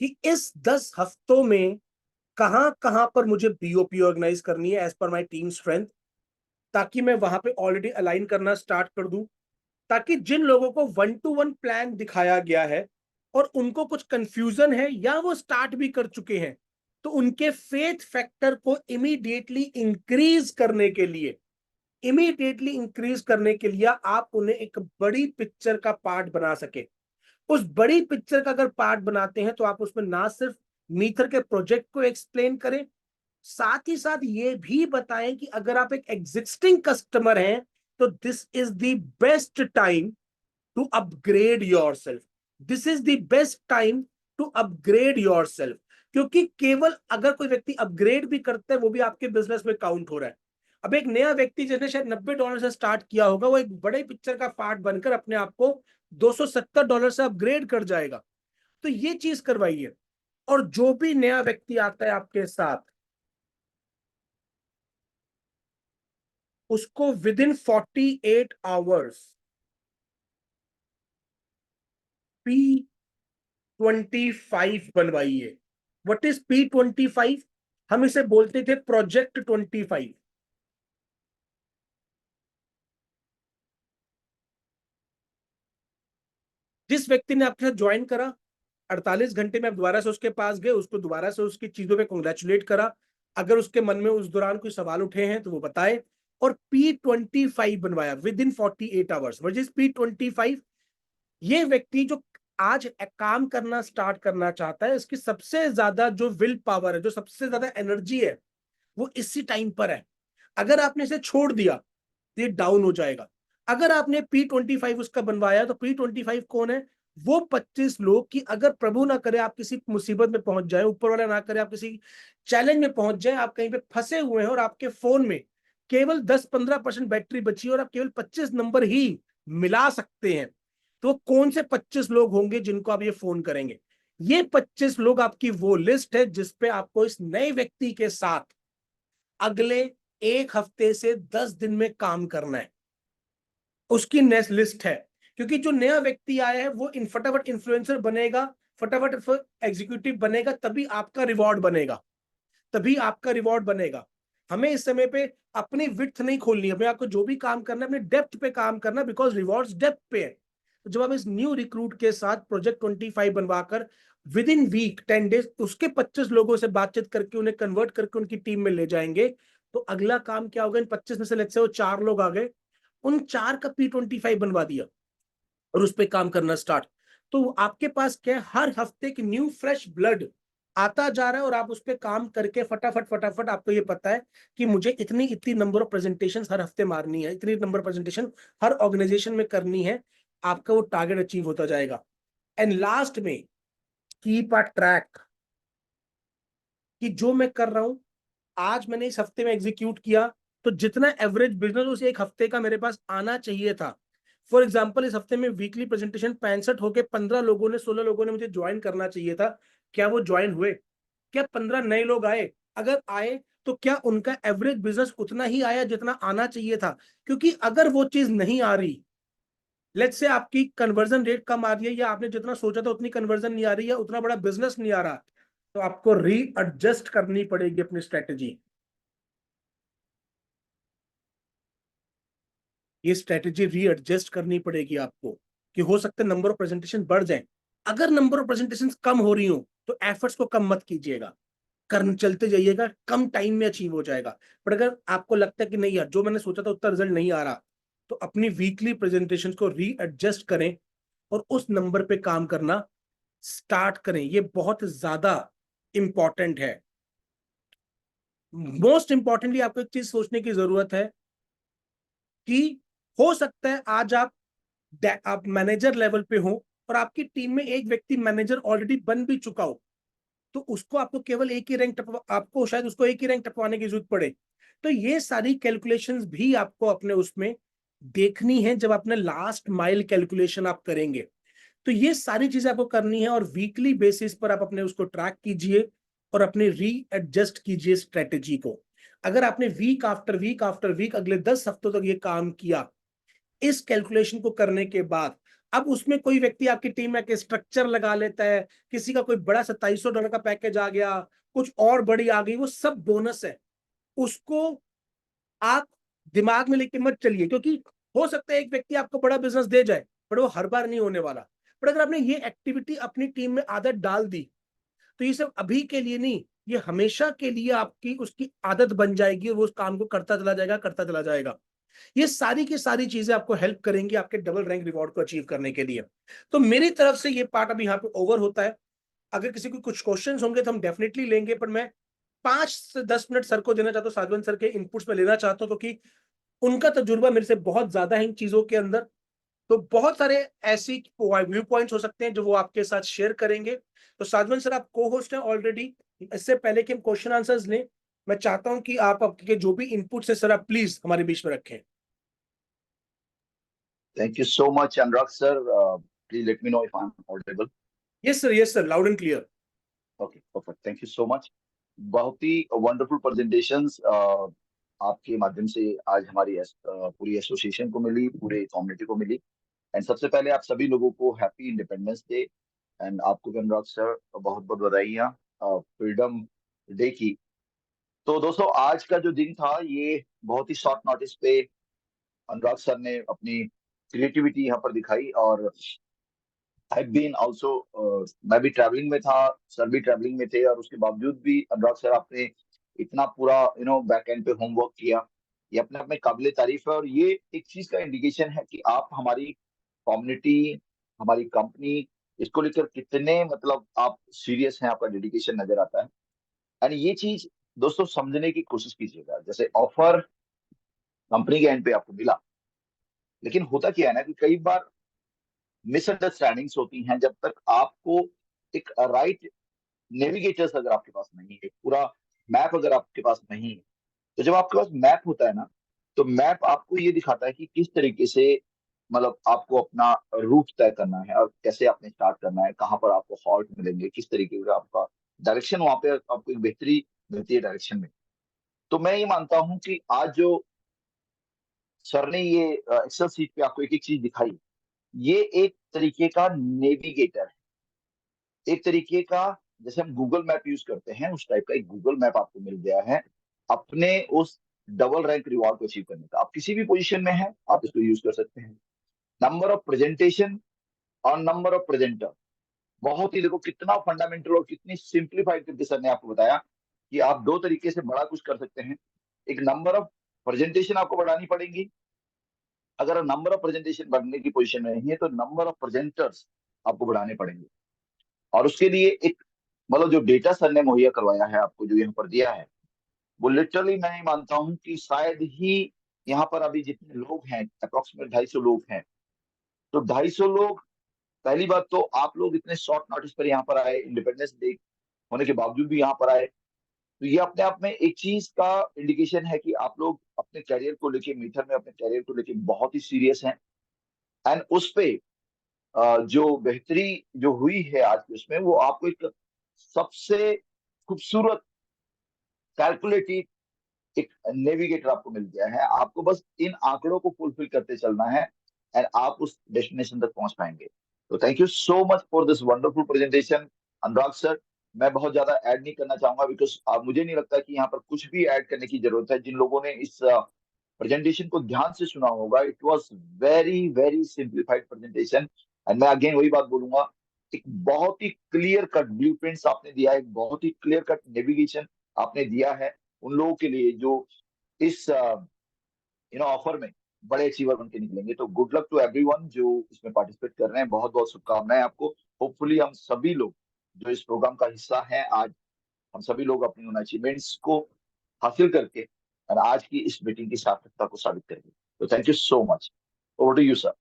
कि इस 10 हफ्तों में कहां कहां पर मुझे बीओपी ऑर्गेनाइज करनी है as per my team strength, ताकि मैं वहां पे ऑलरेडी अलाइन करना स्टार्ट कर दूं, ताकि जिन लोगों को 1-to-1 प्लान दिखाया गया है और उनको कुछ कंफ्यूजन है या वो स्टार्ट भी कर चुके हैं, तो उनके फेथ फैक्टर को इमीडिएटली इंक्रीज करने के लिए आप उन्हें एक बड़ी पिक्चर का पार्ट बना सके। उस बड़ी पिक्चर का अगर पार्ट बनाते हैं तो आप उसमें ना सिर्फ मीथर के प्रोजेक्ट को एक्सप्लेन करें, साथ ही साथ ये भी बताएं कि अगर आप एक एग्जिस्टिंग कस्टमर हैं तो this is the best time to upgrade yourself. This is the best time to upgrade yourself, क्योंकि केवल अगर कोई व्यक्ति अपग्रेड भी करता है वो भी आपके बिजनेस में काउंट हो रहा है। अब एक नया व्यक्ति जिसने शायद $90 से स्टार्ट किया होगा, वो एक बड़े पिक्चर का पार्ट बनकर अपने आप को $270 से अपग्रेड कर जाएगा। तो ये चीज करवाइए। और जो भी नया व्यक्ति आता है आपके साथ, उसको विदिन 48 आवर्स P25 बनवाइए। What is P25? हम इसे बोलते थे प्रोजेक्ट 25। जिस व्यक्ति ने आपके साथ ज्वाइन करा, 48 घंटे में आप दोबारा से उसके पास गए, उसको दोबारा से उसकी चीजों पे कॉन्ग्रेचुलेट करा, अगर उसके मन में उस दौरान कोई सवाल उठे हैं तो वो बताए, और P25 बनवाया with in 48 hours. What is P25? ये व्यक्ति जो आज काम करना स्टार्ट करना चाहता है, इसकी सबसे ज्यादा जो विल पावर है, जो सबसे ज्यादा एनर्जी है, वो इसी टाइम पर है। अगर आपने इसे छोड़ दिया तो ये डाउन हो जाएगा। अगर आपने P25 उसका बनवाया, तो P25 कौन है? वो 25 लोग कि अगर प्रभु ना करे आप किसी मुसीबत में पहुंच जाए, ऊपर वाला ना करे आप किसी चैलेंज में पहुंच जाए, आप कहीं पे फंसे हुए हैं और आपके फोन में केवल 10-15% बैटरी बची और आप केवल 25 नंबर ही मिला सकते हैं, तो कौन से 25 लोग होंगे जिनको आप ये फोन करेंगे? ये 25 लोग आपकी वो लिस्ट है जिसपे आपको इस नए व्यक्ति के साथ अगले 1 हफ्ते से 10 दिन में काम करना है। उसकी नेक्स्ट लिस्ट है, क्योंकि जो नया व्यक्ति आया है वो फटाफट इन्फ्लुएंसर बनेगा, फटाफट एग्जीक्यूटिव बनेगा, तभी आपका रिवॉर्ड बनेगा। हमें इस समय पे अपनी विड्थ नहीं खोलनी है, हमें आपको जो भी काम करना है अपने डेप्थ पे काम करना, बिकॉज रिवॉर्ड्स डेप्थ पे है। तो जब आप इस न्यू रिक्रूट के साथ प्रोजेक्ट 25 बनवाकर विद इन वीक 10 डेज उसके 25 लोगों से बातचीत करके उन्हें कन्वर्ट करके उनकी टीम में ले जाएंगे, तो अगला काम क्या होगा? इन 25 में से लेट्स से वो 4 लोग आ गए, उन 4 का P25 बनवा दिया और उस पर काम करना स्टार्ट। तो आपके पास क्या है? हर हफ्ते की न्यू फ्रेश ब्लड आता जा रहा है और आप उस पर काम करके फटाफट फटाफट, आपको ये पता है कि मुझे इतनी नंबर ऑफ प्रेजेंटेशन हर हफ्ते मारनी है, इतनी नंबर प्रेजेंटेशन हर ऑर्गेनाइजेशन में करनी है। आपका वो टारगेट अचीव होता जाएगा। एंड लास्ट में कीप अ ट्रैक कि जो मैं कर रहा हूं, आज मैंने इस हफ्ते में एग्जीक्यूट किया, तो जितना एवरेज बिजनेस उस एक हफ्ते का मेरे पास आना चाहिए था। फॉर एग्जाम्पल, इस हफ्ते में वीकली प्रेजेंटेशन 65 होके 15 लोगों ने 16 लोगों ने मुझे ज्वाइन करना चाहिए था। क्या वो ज्वाइन हुए? क्या 15 नए लोग आए? अगर आए तो क्या उनका एवरेज बिजनेस उतना ही आया जितना आना चाहिए था? क्योंकि अगर वो चीज नहीं आ रही, लेट्स से आपकी कन्वर्जन रेट कम आ रही है, या आपने जितना सोचा था उतनी कन्वर्जन नहीं आ रही है, उतना बड़ा बिजनेस नहीं आ रहा, तो आपको रीएडजस्ट करनी पड़ेगी अपनी स्ट्रेटेजी। ये स्ट्रेटेजी रीएडजस्ट करनी पड़ेगी आपको, कि हो सकता है नंबर ऑफ प्रेजेंटेशन बढ़ जाए। अगर नंबर ऑफ प्रेजेंटेशन कम हो रही हो तो एफर्ट्स को कम मत कीजिएगा, कर चलते जाइएगा, कम टाइम में अचीव हो जाएगा। पर अगर आपको लगता है कि नहीं यार, जो मैंने सोचा था उतना रिजल्ट नहीं आ रहा, तो अपनी वीकली प्रेजेंटेशन को रीएडजस्ट करें और उस नंबर पे काम करना स्टार्ट करें। ये बहुत ज्यादा इंपॉर्टेंट है। मोस्ट इंपॉर्टेंटली आपको एक चीज सोचने की जरूरत है कि हो सकता है आज आप मैनेजर लेवल पे हो और आपकी टीम में एक व्यक्ति मैनेजर ऑलरेडी बन भी चुका हो, तो उसको आपको केवल एक ही रैंक आपको शायद उसको एक ही रैंक टपवाने की जरूरत पड़े। तो ये सारी कैलकुलेशंस भी आपको अपने उसमें देखनी है जब अपने लास्ट माइल कैलकुलेशन आप करेंगे। तो ये सारी चीजें आपको करनी है और वीकली बेसिस पर आप अपने उसको ट्रैक कीजिए और अपने रीएडजस्ट कीजिए स्ट्रेटेजी को। अगर आपने वीक आफ्टर वीक अगले 10 हफ्तों तक ये काम किया, इस कैलकुलेशन को करने के बाद, अब उसमें कोई व्यक्ति आपकी टीम में के स्ट्रक्चर लगा लेता है, किसी का कोई बड़ा $2700 का पैकेज आ गया, कुछ और बड़ी आ गई, वो सब बोनस है। उसको आप दिमाग में लेके मत चलिए, क्योंकि हो सकता है एक व्यक्ति आपको बड़ा बिजनेस दे जाए, पर वो हर बार नहीं होने वाला। पर अगर आपने ये एक्टिविटी अपनी टीम में आदत डाल दी, तो ये सब अभी के लिए नहीं, ये हमेशा के लिए आपकी उसकी आदत बन जाएगी और वो उस काम को करता चला जाएगा, करता चला जाएगा। ये सारी की सारी चीजें आपको हेल्प करेंगी आपके डबल रैंक रिवॉर्ड को अचीव करने के लिए। तो मेरी तरफ से ये पार्ट अभी यहाँ पे ओवर होता है। अगर किसी को कुछ क्वेश्चंस होंगे तो हम डेफिनेटली लेंगे, पर मैं 5 से 10 मिनट सर को देना चाहता हूँ, साधवन सर के इनपुट्स में लेना चाहता हूँ, क्योंकि उनका तजुर्बा मेरे से बहुत ज्यादा है इन चीजों के अंदर। तो बहुत सारे ऐसी व्यू पॉइंट्स हो सकते हैं जो वो आपके साथ शेयर करेंगे। तो साधवन सर, आप को होस्ट हैं ऑलरेडी। इससे पहले कि हम क्वेश्चन आंसर्स लें, मैं चाहता हूं कि आप आपके जो भी इनपुट्स है सर, आप प्लीज हमारे बीच में रखें। Thank you so much, Anurag sir. Please let me know if I'm audible. Yes sir, loud and clear. Okay, perfect. Thank you so much. बहुत ही वंडरफुल प्रेजेंटेशंस आपके माध्यम से आज हमारी पूरी एसोसिएशन को मिली, पूरे कम्युनिटी को मिली। एंड सबसे पहले आप सभी लोगों को हैप्पी इंडिपेंडेंस डे। एंड आपको भी अनुराग सर बहुत बहुत बधाइयाँ फ्रीडम डे की। तो दोस्तों, आज का जो दिन था ये बहुत ही शॉर्ट नोटिस पे अनुराग सर ने अपनी क्रिएटिविटी यहाँ पर दिखाई। और आई बीन ऑल्सो, मैं भी ट्रैवलिंग में था, सर भी ट्रैवलिंग में थे, और उसके बावजूद भी अनुराग सर आपने इतना पूरा बैक एंड पे होमवर्क किया। ये अपने आप में काबिले तारीफ है। और ये एक चीज का इंडिकेशन है कि आप हमारी कम्युनिटी, हमारी कंपनी, इसको लेकर कितने मतलब आप सीरियस हैं, आपका डेडिकेशन नजर आता है। एंड ये चीज दोस्तों समझने की कोशिश कीजिएगा। जैसे ऑफर कंपनी के एंड पे आपको मिला, लेकिन होता क्या है ना कि कई बार मिसअंडरस्टैंडिंग्स होती हैं जब तक आपको एक राइट नेविगेटर्स अगर आपके पास नहीं है, पूरा मैप अगर आपके पास नहीं है। तो जब आपके पास मैप होता है ना, तो मैप आपको ये दिखाता है कि किस तरीके से मतलब आपको अपना रूट तय करना है और कैसे आपने स्टार्ट करना है, कहाँ पर आपको हॉल्ट मिलेंगे, किस तरीके का आपका डायरेक्शन, वहां पे आपको एक बेहतरी मिलती है डायरेक्शन में। तो मैं ये मानता हूं कि आज जो सर ने ये एक्सेल सीट पे आपको एक एक चीज दिखाई, ये एक तरीके का नेविगेटर है, एक तरीके का, जैसे हम गूगल मैप यूज करते हैं उस टाइप का एक गूगल मैप आपको मिल गया है अपने उस डबल रैंक रिवॉर्ड को अचीव करने का। आप किसी भी पोजीशन में हैं, आप इसको यूज कर सकते हैं। नंबर ऑफ प्रेजेंटेशन और नंबर ऑफ प्रेजेंटर, बहुत ही देखो कितना फंडामेंटल और कितनी सिंप्लीफाइड करके सर ने आपको बताया कि आप दो तरीके से बड़ा कुछ कर सकते हैं। एक, नंबर ऑफ प्रेजेंटेशन आपको बढ़ानी पड़ेगी। अगर नंबर ऑफ प्रेजेंटेशन बढ़ने की पोजीशन में नहीं है तो नंबर ऑफ प्रेजेंटर्स आपको बढ़ाने पड़ेंगे। और उसके लिए एक मतलब जो डेटा सर ने मुहैया करवाया है आपको, जो यहाँ पर दिया है, वो लिटरली मैं मानता हूँ कि शायद ही यहाँ पर अभी जितने लोग हैं, अप्रोक्सीमेट 250 लोग हैं, तो 250 लोग, पहली बात तो आप लोग इतने शॉर्ट नोटिस पर यहाँ पर आए, इंडिपेंडेंस डे होने के बावजूद भी यहाँ पर आए, तो ये अपने आप में एक चीज का इंडिकेशन है कि आप लोग अपने कैरियर को लेके, मीथर में अपने कैरियर को लेके बहुत ही सीरियस हैं। एंड उस पे जो बेहतरी जो हुई है आज के उसमें, वो आपको एक सबसे खूबसूरत कैलकुलेटिव एक नेविगेटर आपको मिल गया है। आपको बस इन आंकड़ों को फुलफिल करते चलना है एंड आप उस डेस्टिनेशन तक पहुंच पाएंगे। तो thank you so much for this wonderful presentation Anurag sir. मैं बहुत ज्यादा ऐड नहीं करना चाहूंगा, बिकॉज मुझे नहीं लगता कि यहाँ पर कुछ भी ऐड करने की जरूरत है। जिन लोगों ने इस प्रेजेंटेशन को ध्यान से सुना होगा, it was very very simplified presentation. And मैं अगेन वही बात बोलूंगा, एक बहुत ही क्लियर कट ब्लूप्रिंट्स आपने दिया है, एक बहुत ही क्लियर कट नेविगेशन आपने दिया है उन लोगों के लिए जो इस ऑफर में बड़े अचीवर बन के निकलेंगे। तो गुड लक टू एवरीवन जो इसमें पार्टिसिपेट कर रहे हैं, बहुत बहुत शुभकामनाएं आपको। होपफुली हम सभी लोग जो इस प्रोग्राम का हिस्सा हैं आज, हम सभी लोग अपनी उन अचीवमेंट्स को हासिल करके और आज की इस मीटिंग की सार्थकता को साबित करेंगे। तो thank you so much. Over to you sir.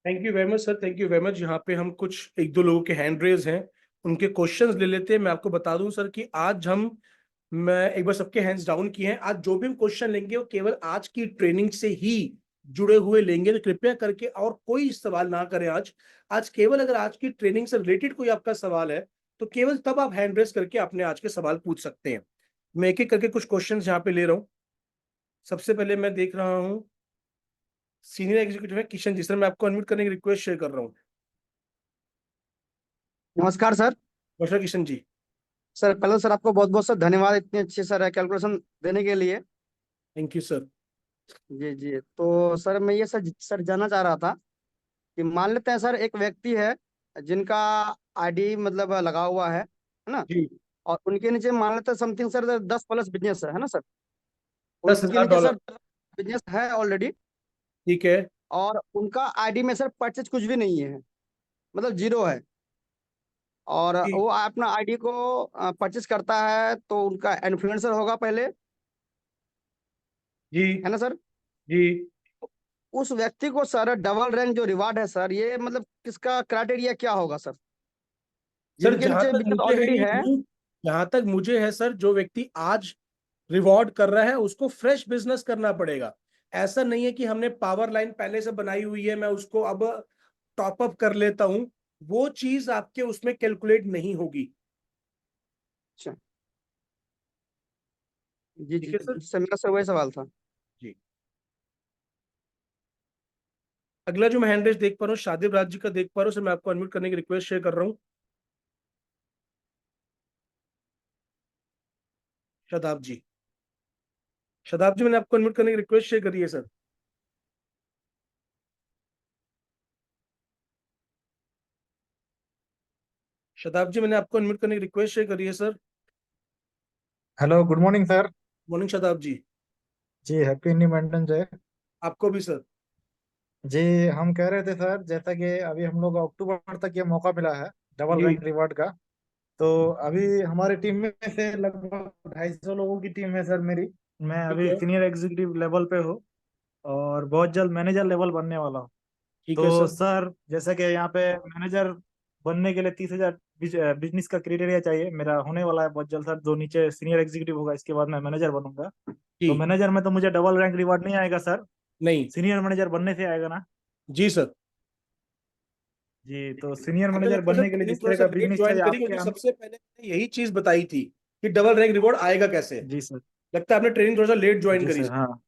Thank you very much sir, thank you very much. यहाँ पे हम कुछ एक दो लोगों के हैंड रेज हैं, उनके क्वेश्चंस ले लेते हैं। मैं आपको बता दूं सर कि आज मैं एक बार सबके हैंड्स डाउन किए हैं। आज जो भी हम क्वेश्चन लेंगे वो केवल आज की ट्रेनिंग से ही जुड़े हुए लेंगे, तो कृपया करके और कोई सवाल ना करें आज। आज केवल अगर आज की ट्रेनिंग से रिलेटेड कोई आपका सवाल है तो केवल तब आप हैंड रेज करके अपने आज के सवाल पूछ सकते हैं। मैं एक एक करके कुछ क्वेश्चन यहाँ पे ले रहा हूँ। सबसे पहले मैं देख रहा हूँ सीनियर एग्जीक्यूटिव है किशन जी। सर मैं आपको अनम्यूट करने की रिक्वेस्ट शेयर कर रहा हूँ। नमस्कार सर। नमस्कार किशन जी। सर पहले सर आपको बहुत बहुत सर धन्यवाद इतनी अच्छी सर कैलकुलेशन देने के लिए। Thank you sir. जी जी, तो सर मैं ये सर जानना चाह रहा था कि मान लेते हैं सर एक व्यक्ति है जिनका आईडी मतलब लगा हुआ है ना। जी। और उनके नीचे मान लेते हैं समथिंग सर 10+ बिजनेस है ना सर। दस उनके हजार नीचे डॉलर सर बिजनेस है ऑलरेडी। ठीक है। और उनका आईडी में सर परचेज कुछ भी नहीं है, मतलब जीरो है। और जी। वो अपना आईडी को परचेज करता है तो उनका इन्फ्लुएंसर होगा पहले, जी। है ना सर। जी उस व्यक्ति को सर डबल रैंक जो रिवार्ड है सर, ये मतलब किसका क्राइटेरिया क्या होगा सर, सर, जिनके नीचे बिजनेस मुझे है ऑलरेडी ये है। न्यूज़, जहां तक मुझे है सर, जो व्यक्ति आज रिवॉर्ड कर रहा है उसको फ्रेश बिजनेस करना पड़ेगा। ऐसा नहीं है कि हमने पावर लाइन पहले से बनाई हुई है, मैं उसको अब टॉप अप कर लेता हूं। वो चीज आपके उसमें कैलकुलेट नहीं होगी। अच्छा। जी ठीक जी है सर। जी सर, मेरा सर वही सवाल था। जी। अगला जो मैं हैंड रेस देख पा रहा हूँ शादिब राज जी का देख पा रहा हूँ सर, मैं आपको अनम्यूट करने की रिक्वेस्ट शेयर कर रहा हूँ। शादाब जी। शादाब जी, मैंने आपको अनम्यूट करने की रिक्वेस्ट शेयर करी है सर। शादाब जी, मैंने आपको अनम्यूट करने की रिक्वेस्ट शेयर करी है sir. Hello, good morning sir. Morning Shadab ji. जी, हैप्पी इंडिपेंडेंस डे। आपको भी सर। जी, हम कह रहे थे सर, जैसा कि अभी हम लोग अक्टूबर तक ये मौका मिला है डबल जी। रैंक रिवार्ड का। तो अभी हमारी टीम में से लगभग 250 लोगों की टीम है सर मेरी। मैं ठीक अभी है। सीनियर एग्जीक्यूटिव लेवल पे हूँ और बहुत जल्द मैनेजर लेवल बनने वाला हूँ। ठीक है तो सर। सर, जैसा कि यहाँ पे मैनेजर बनने के लिए 30,000 बिजनेस का क्राइटेरिया चाहिए, मेरा होने वाला है बहुत जल्द सर। जो नीचे सीनियर एग्जीक्यूटिव होगा, इसके बाद मैं मैनेजर बनूंगा। तो जी। मैनेजर में तो मुझे डबल रैंक रिवार्ड नहीं आएगा सर, नहीं। सीनियर मैनेजर बनने से आएगा ना। जी सर। जी, तो सीनियर हमें मैनेजर लगता है सर बनने के लिए ट्रेनिंग जिस थोड़ा तरह सा का लेट बिजनेस ज्वाइन चाहिए करी, आपके क्योंकि यहाँ। सबसे पहले मैंने यही चीज बताई थी कि डबल रैंक रिवॉर्ड आएगा कैसे। जी सर। लगता है आपने ट्रेनिंग थोड़ा सा लेट ज्वाइन जी करी सर, सर। हाँ।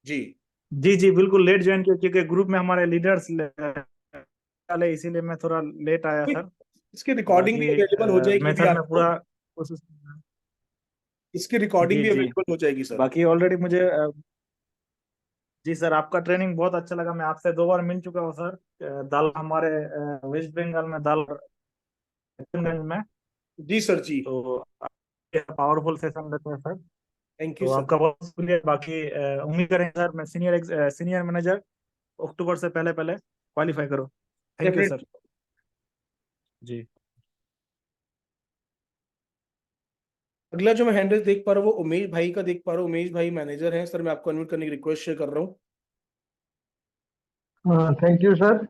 जी। जी जी, बिल्कुल लेट ज्वाइन किया क्योंकि ग्रुप में हमारे लीडर्स वाले, इसीलिए मैं थोड़ा लेट आया सर। इसकी रिकॉर्डिंग भी बाकी अवेलेबल हो जाएगी मैं अभी सर मैं आपको। पूरा कोशिश। इसकी रिकॉर्डिंग जी भी जी। अवेलेबल हो जाएगी सर। बाकी ऑलरेडी मुझे जी सर, आपका ट्रेनिंग बहुत अच्छा लगा। मैं आपसे 2 बार मिल चुका हूँ सर। दाल हमारे वेस्ट बंगाल में दाल में। जी सर। जी। तो पावरफुल सेशन रहते हैं सर। थैंक यू तो सर। आपका बहुत शुक्रिया। बाकी उम्मीद करें सर, मैं सीनियर मैनेजर अक्टूबर से पहले पहले क्वालिफाई करूँ। Thank you sir. डेफिनेटली। जी। अगला जो मैं हैंडल देख पा रहा हूँ वो उमेश भाई का देख पा रहा हूँ। उमेश भाई मैनेजर हैं सर, मैं आपको अनम्यूट करने की रिक्वेस्ट शेयर कर रहा हूँ। Thank you sir.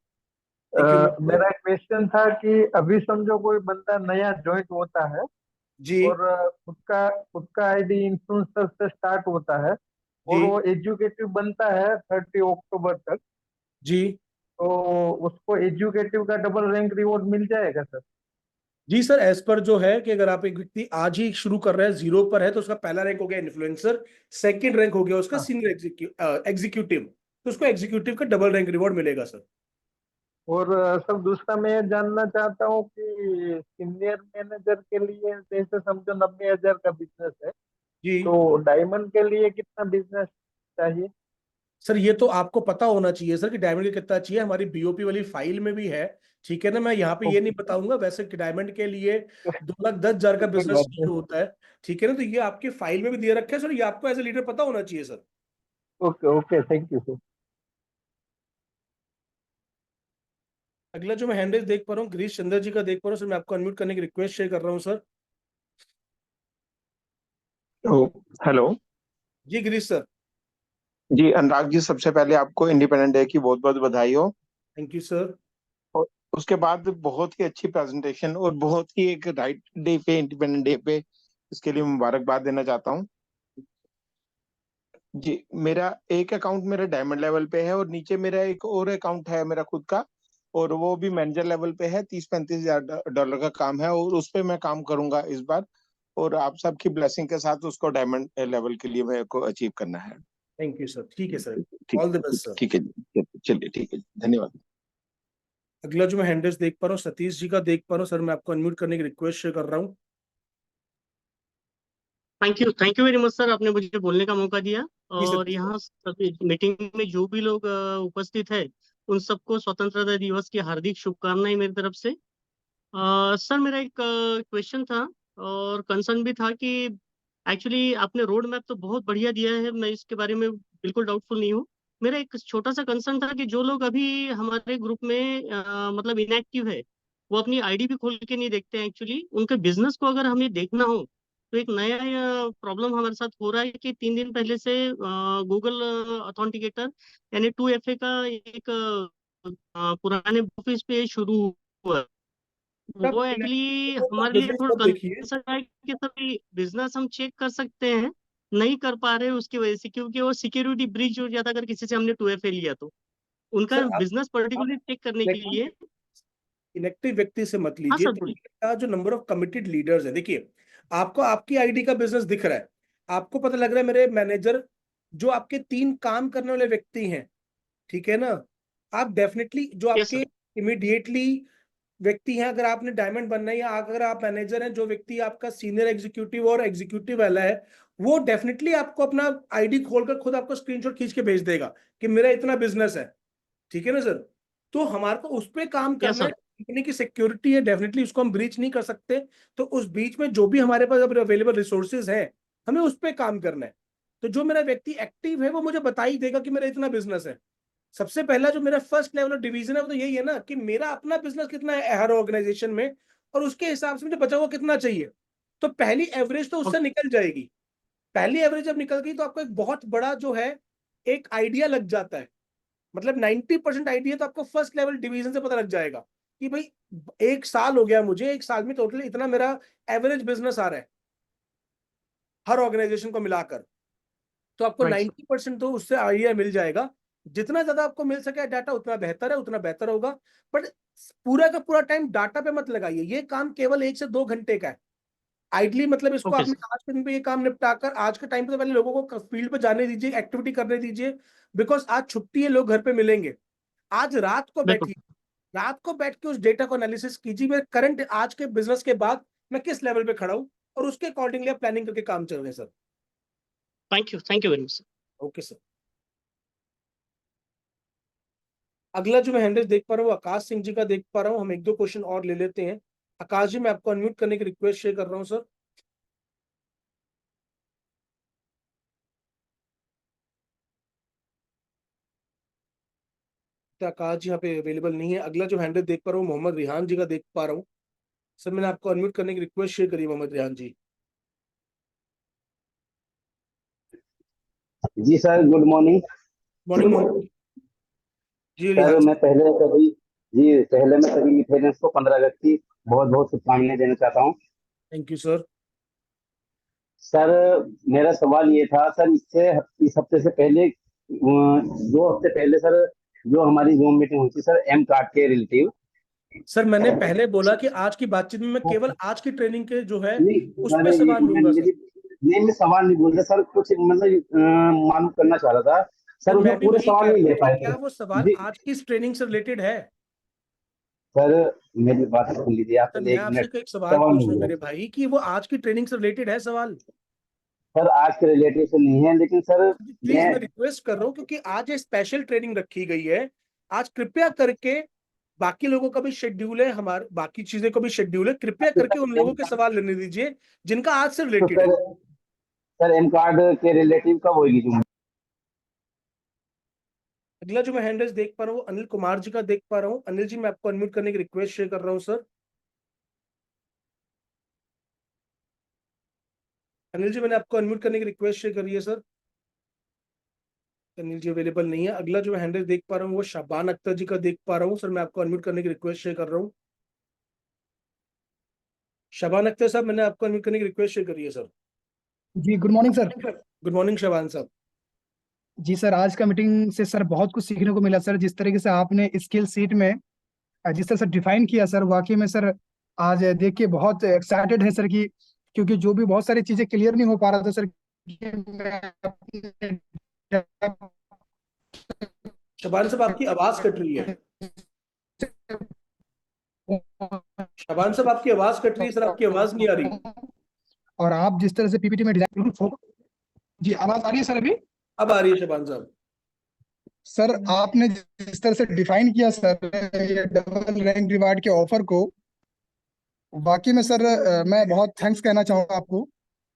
Thank you Mohammed. मेरा क्वेश्चन था कि अभी समझो कोई बंदा नया ज्वाइंट होता है जी और खुद का आईडी इन्फ्लुएंसर से स्टार्ट होता है और जी वो एजुकेटिव बनता है 30 अक्टूबर तक, जी तो उसको एजुकेटिव का डबल रैंक रिवॉर्ड मिल जाएगा सर? जी सर, एज पर जो है कि अगर आप एक व्यक्ति आज ही शुरू कर रहा है, जीरो पर है, तो उसका पहला रैंक हो गया इन्फ्लुएंसर, सेकंड रैंक हो गया उसका हाँ। सीनियर एग्जीक्यूटिव, तो उसको एग्जीक्यूटिव का डबल रैंक रिवॉर्ड मिलेगा सर। और सर दूसरा मैं ये जानना चाहता हूँ कि सीनियर मैनेजर के लिए जैसे समझो 90,000 का बिजनेस है, जी तो डायमंड के लिए कितना बिजनेस चाहिए? सर, ये तो आपको पता होना चाहिए सर कि डायमंड का कितना चाहिए, हमारी बीओपी वाली फाइल में भी है, ठीक है ना। मैं यहाँ पे ये नहीं ओके, बताऊंगा, वैसे कि डायमंड के लिए 2,10,000 का कोई बिजनेस बात नहीं। होता है, ठीक है ना, तो ये आपके फाइल में भी दिए रखे हैं सर, ये आपको एज ए लीडर पता होना चाहिए sir. Okay okay, thank you sir. अगला जो मैं हैंडल देख पा रहा हूँ, गिरीश चंद्र जी का देख पा रहा हूँ सर, मैं आपको अनम्यूट करने की रिक्वेस्ट शेयर कर रहा हूँ सर। हेलो जी गिरीश सर। जी, अनुराग जी, सबसे पहले आपको इंडिपेंडेंट डे की बहुत बहुत बधाई हो। Thank you sir. और उसके बाद बहुत ही अच्छी प्रेजेंटेशन और बहुत ही एक राइट डे पे, इंडिपेंडेंट डे पे, इसके लिए मुबारकबाद देना चाहता हूँ। जी, मेरा एक अकाउंट मेरा डायमंड लेवल पे है और नीचे मेरा एक और अकाउंट है मेरा खुद का, और वो भी मैनेजर लेवल पे है। 30-35 हजार डॉलर का काम है और उस पे मैं काम करूंगा इस बार, और आप सबकी ब्लेसिंग के साथ उसको डायमंड लेवल के लिए मेरे को अचीव करना है। थैंक यू सर, ठीक है सर, ठीक ऑल द बेस्ट सर। ठीक है जी, चलिए ठीक है जी, धन्यवाद। अगला जो मैं हैंडल्स देख पा रहा हूँ, सतीश जी का देख पा रहा हूँ सर, मैं आपको अनम्यूट करने की रिक्वेस्ट शेयर कर रहा हूँ। Thank you very much sir, आपने मुझे बोलने का मौका दिया। जी और सतीश सर। यहाँ सभी मीटिंग में जो भी लोग उपस्थित है, उन सबको स्वतंत्रता दिवस की हार्दिक शुभकामनाएं मेरी तरफ से। सर मेरा एक क्वेश्चन था और कंसर्न भी था कि एक्चुअली आपने रोड मैप तो बहुत बढ़िया दिया है, मैं इसके बारे में बिल्कुल डाउटफुल नहीं हूँ। मेरा एक छोटा सा कंसर्न था कि जो लोग अभी हमारे ग्रुप में मतलब इनएक्टिव है, वो अपनी आईडी भी खोल के नहीं देखते हैं। एक्चुअली उनके बिजनेस को अगर हमें देखना हो, तो एक नया प्रॉब्लम हमारे साथ हो रहा है कि 3 दिन पहले से गूगल ऑथेंटिकेटर यानी 2FA का एक पुराने ऑफिस पे शुरू हुआ है। आप वो एक्चुअली हमारे लिए बिजनेस थोड़ा मत देखिए। कंसर्न है कि सभी बिजनेस हम चेक कर सकते हैं, नहीं कर पा रहे हैं उसकी वजह से, क्योंकि वो सिक्योरिटी ब्रीच हो जाता अगर किसी से हमने 2FA लिया तो। उनका सर बिजनेस आप पर्टिकुलरली चेक करने के लिए। इनेक्टिव व्यक्ति से मत हाँ लीजिए, सर, तो बोलिए। का जो नंबर ऑफ कमिटेड लीडर्स है, देखिए आपको आपकी आईडी का बिजनेस दिख रहा है, आपको पता लग रहा है मेरे मैनेजर जो आपके 3 काम करने वाले व्यक्ति हैं, ठीक है ना, आप डेफिनेटली जो यस आपके सर। इमीडिएटली व्यक्ति हैं, अगर आपने डायमंड बनना है या अगर आप मैनेजर हैं, जो व्यक्ति आपका सीनियर एग्जीक्यूटिव और एग्जीक्यूटिव वाला है, वो डेफिनेटली आपको अपना आईडी खोलकर खुद आपको स्क्रीनशॉट खींच के भेज देगा कि मेरा इतना बिजनेस है, ठीक है ना सर। तो हमारे को उस पर काम यस करना है, सर। कंपनी की सिक्योरिटी है, डेफिनेटली उसको हम ब्रीच नहीं कर सकते। तो उस बीच में जो भी हमारे पास अब अवेलेबल रिसोर्सेज हैं, हमें उस पर काम करना है। तो जो मेरा व्यक्ति एक्टिव है, वो मुझे बता ही देगा कि मेरा इतना बिजनेस है। सबसे पहला जो मेरा फर्स्ट लेवल ऑफ डिवीजन है, वो तो यही है ना कि मेरा अपना बिजनेस कितना है हर ऑर्गेनाइजेशन में, और उसके हिसाब से मुझे बचा हुआ कितना चाहिए। तो पहली एवरेज तो उससे निकल जाएगी। पहली एवरेज जब निकल गई, तो आपको एक बहुत बड़ा जो है एक आइडिया लग जाता है, मतलब 90% आइडिया तो आपको फर्स्ट लेवल डिवीजन से पता लग जाएगा कि भाई 1 साल हो गया मुझे, 1 साल में टोटल इतना मेरा एवरेज बिजनेस आ रहा है हर ऑर्गेनाइजेशन को मिलाकर। तो आपको राइट सर। 90% तो उससे आइडिया मिल जाएगा। जितना ज्यादा आपको मिल सके डाटा, उतना बेहतर है, उतना बेहतर होगा। बट पूरा का पूरा टाइम डाटा पे मत लगाइए, ये काम केवल 1 से 2 घंटे का है आइडली। मतलब इसको ओके आपने सर। आज के दिन पे ये काम निपटाकर, आज के टाइम पे तो पहले लोगों को फील्ड पे जाने दीजिए, एक्टिविटी करने दीजिए, बिकॉज आज छुट्टी है, लोग घर पे मिलेंगे। आज रात को बिल्कुल। बैठिए, रात को बैठ के उस डेटा को एनालिसिस कीजिए, मेरे करंट आज के बिजनेस के बाद मैं किस लेवल पे खड़ा हूँ, और उसके अकॉर्डिंगली आप प्लानिंग करके काम चल रहे हैं sir. Thank you very much sir. Okay sir. अगला जो मैं हैंडल देख पा रहा हूँ, आकाश सिंह जी का देख पा रहा हूँ। हम 1-2 क्वेश्चन और ले लेते हैं। आकाश जी, मैं आपको अनम्यूट करने की रिक्वेस्ट शेयर कर रहा हूँ सर। तो आकाश जी यहाँ पे अवेलेबल नहीं है। अगला जो हैंडल देख पा रहा हूँ, मोहम्मद रिहान जी का देख पा रहा हूँ सर। मैंने आपको अनम्यूट करने की रिक्वेस्ट शेयर करी, मोहम्मद रिहान जी। जी sir, good morning. Morning Mohammad ji. Sir Rihan मैं जी। पहले कभी जी पहले मैं सभी पेरेंट्स को 15 अगस्त की बहुत बहुत शुभकामनाएं देना चाहता हूँ। Thank you sir. सर मेरा सवाल ये था सर, इस हफ्ते से पहले 2 हफ्ते पहले सर जो हमारी जूम मीटिंग हुई थी सर एम कार्ड के रिलेटिव। सर मैंने पहले बोला कि आज की बातचीत में मैं केवल आज की ट्रेनिंग के जो है नहीं उस सर, पे ये सवाल लूंगा सर। मैं सवाल नहीं बोल रहा सर, कुछ मतलब मालूम करना चाह रहा था सर, सर उसमें मैं भी पूरे वही सवाल कह नहीं रहा ले हूँ कि पाए क्या थे वो सवाल जी। आज की इस ट्रेनिंग से रिलेटेड है? सर मेरी बात सुन लीजिए आप सर पहले, मैं 1 आपसे मिनट एक सवाल सवाल पूछ नहीं रहा हूँ बोला मेरे भाई कि वो आज की ट्रेनिंग से रिलेटेड है सवाल? सर, आज के रिलेटिव से नहीं है, लेकिन सर प्लीज मैं मैं रिक्वेस्ट कर रहा हूँ क्योंकि आज ये स्पेशल ट्रेनिंग रखी गई है। आज कृपया करके बाकी लोगों का भी शेड्यूल है, हमारे बाकी चीजें का भी शेड्यूल है, कृपया करके उन लोगों के सवाल लेने दीजिए जिनका आज से तो रिलेटेड है। सर एम कार्ड के रिलेटिव कब होगी जूम? अगला जो मैं हैंडल्स देख पा रहा हूँ अनिल कुमार जी का देख पा रहा हूँ। अनिल जी मैं आपको अनम्यूट करने की रिक्वेस्ट शेयर कर रहा हूँ सर। अनिल जी मैंने आपको अनम्यूट करने की रिक्वेस्ट शेयर करी है सर। अनिल जी अवेलेबल नहीं है। अगला जो मैं हैंडल देख पा रहा हूँ वो शाबान अख्तर जी का देख पा रहा हूँ सर। मैं आपको अनम्यूट करने की रिक्वेस्ट शेयर कर रहा हूँ। शाबान अख्तर साहब मैंने आपको अनम्यूट करने की रिक्वेस्ट शेयर करी है सर। जी good morning sir. Good morning Shaban साहब। जी सर, आज का मीटिंग से सर बहुत कुछ सीखने को मिला सर। जिस तरीके से आपने स्किल सीट में जिस तरह से डिफाइन किया सर, वाकई में सर आज देख के बहुत एक्साइटेड है सर कि क्योंकि जो भी बहुत सारी चीजें क्लियर नहीं हो पा रहा था सर कि मैं अपने शाबान साहब आपकी आवाज कट रही है। शाबान साहब आपकी आवाज कट रही है सर, आपकी आवाज नहीं आ रही। और आप जिस तरह से पीपीटी में डिजाइन। जी आवाज आ रही है सर अभी? अब आ रही है शाबान साहब। सर आपने जिस तरह से डिफाइन किया सर ये डबल रैंक रिवार्ड के ऑफर को, वाकई में सर मैं बहुत थैंक्स कहना चाहूंगा आपको,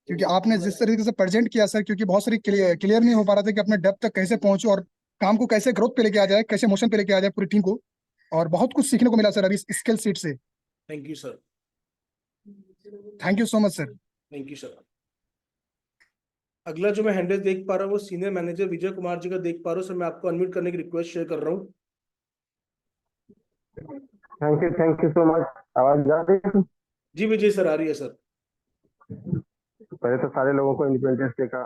क्योंकि आपने जिस तरीके से प्रेजेंट किया सर, क्योंकि बहुत सारी क्लियर नहीं हो पा रहा था कि अपने डेप्थ तक कैसे पहुंचो और काम को कैसे ग्रोथ पे लेके आ जाए, कैसे मोशन पे लेके आ जाए पूरी टीम को। और बहुत कुछ सीखने को मिला सर अभी स्किल सीट से। Thank you sir. Thank you so much sir. Thank you sir. अगला जो मैं हैंडल देख पा रहा हूँ वो सीनियर मैनेजर विजय कुमार जी का देख पा रहा हूँ सर। मैं आपको अनम्यूट करने की रिक्वेस्ट शेयर कर रहा हूँ। Thank you so much. आवाज जा रही है? जी विजय सर आ रही है सर। पहले तो सारे लोगों को इंडिपेंडेंस डे का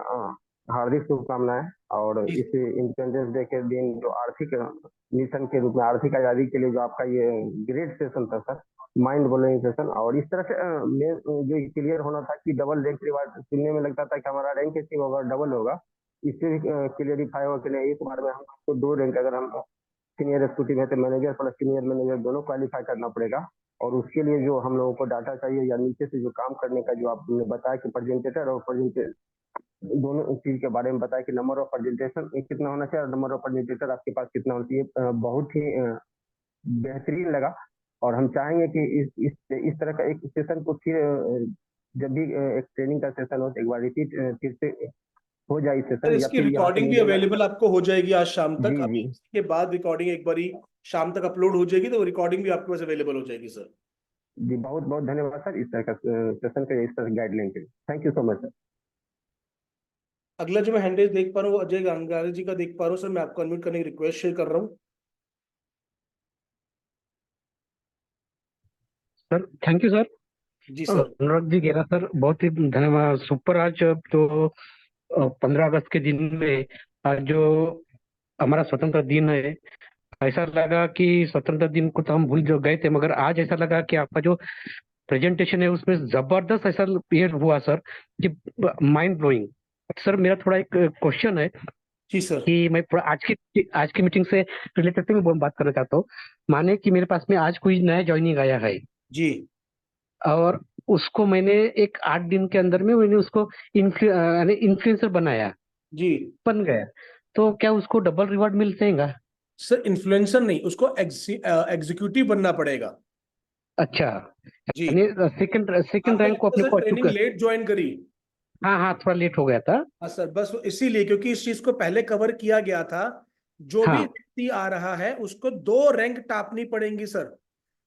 हार्दिक शुभकामनाएं। और जी इस इंडिपेंडेंस डे के दिन जो आर्थिक मिशन के रूप में आर्थिक आजादी के लिए जो आपका ये ग्रेट सेशन था सर, माइंड ब्लोइंग सेशन। और इस तरह से जो क्लियर होना था कि डबल रैंक रिवार्ड, सुनने में लगता था कि हमारा रैंक ऐसी होगा डबल होगा, इससे भी क्लियरिफाई होगा कि नहीं, एक बार में हमको 2 रैंक, अगर हम सीनियर एग्जीक्यूटिव है तो मैनेजर प्लस सीनियर मैनेजर दोनों क्वालिफाई करना पड़ेगा। और उसके लिए जो हम लोगों को डाटा चाहिए या नीचे से जो काम करने का जो आपने बताया कि प्रेजेंटेटर और प्रेजेंटेटर दोनों चीज के बारे में बताया कि नंबर ऑफ प्रेजेंटेशन कितना होना चाहिए और नंबर ऑफ प्रेजेंटेटर आपके पास कितना होना चाहिए, बहुत ही बेहतरीन लगा। और हम चाहेंगे कि इस तरह का एक सेशन को फिर जब भी एक ट्रेनिंग का सेशन हो तो एक बार रिपीट फिर से हो जाए सर सेशन, या इसकी फिर यहाँ से रिकॉर्डिंग भी मीडिया में। अवेलेबल आपको हो जाएगी आज शाम तक। जी अभी जी इसके बाद रिकॉर्डिंग एक बारी शाम तक अपलोड हो जाएगी तो रिकॉर्डिंग भी आपके पास अवेलेबल हो जाएगी सर। जी, बहुत बहुत धन्यवाद सर इस तरह का सेशन के, इस तरह गाइडलाइन के लिए। Thank you so much sir. अगला जो मैं हैंडल देख पा रहा हूँ अजय गंगारे जी का देख पा रहा हूँ सर। मैं आपको अनम्यूट करने की रिक्वेस्ट शेयर कर रहा हूँ। Sir thank you sir. जी सर। अनुराग जी गेरा सर, बहुत ही धन्यवाद। सुपर। आज तो 15 अगस्त के दिन में आज जो हमारा स्वतंत्र दिन है, ऐसा लगा कि स्वतंत्र दिन को तो हम भूल जो गए थे, मगर आज ऐसा लगा कि आपका जो प्रेजेंटेशन है उसमें जबरदस्त ऐसा ये हुआ सर कि माइंड ब्लोइंग। सर मेरा थोड़ा एक क्वेश्चन है जी सर। कि मैं आज की मीटिंग से रिलेटेड मैं बात करना चाहता हूँ। माने कि मेरे पास में आज कोई नया ज्वाइनिंग आया है जी और उसको मैंने एक 8 दिन के अंदर में मैंने उसको इन्फ्लुएंसर बनाया, जी बन गया, तो क्या उसको डबल रिवॉर्ड मिल जाएगा? सर इन्फ्लुएंसर नहीं, उसको एग्जीक्यूटिव बनना पड़ेगा। अच्छा, जी यानी सेकंड आपको रैंक को लगता अपने है को सर अचीव ट्रेनिंग कर। लेट ज्वाइन करी? हाँ हाँ, थोड़ा लेट हो गया था। हाँ सर, बस इसीलिए क्योंकि इस चीज को पहले कवर किया गया था। जो भी हाँ, व्यक्ति आ रहा है उसको 2 रैंक टापनी पड़ेंगी सर।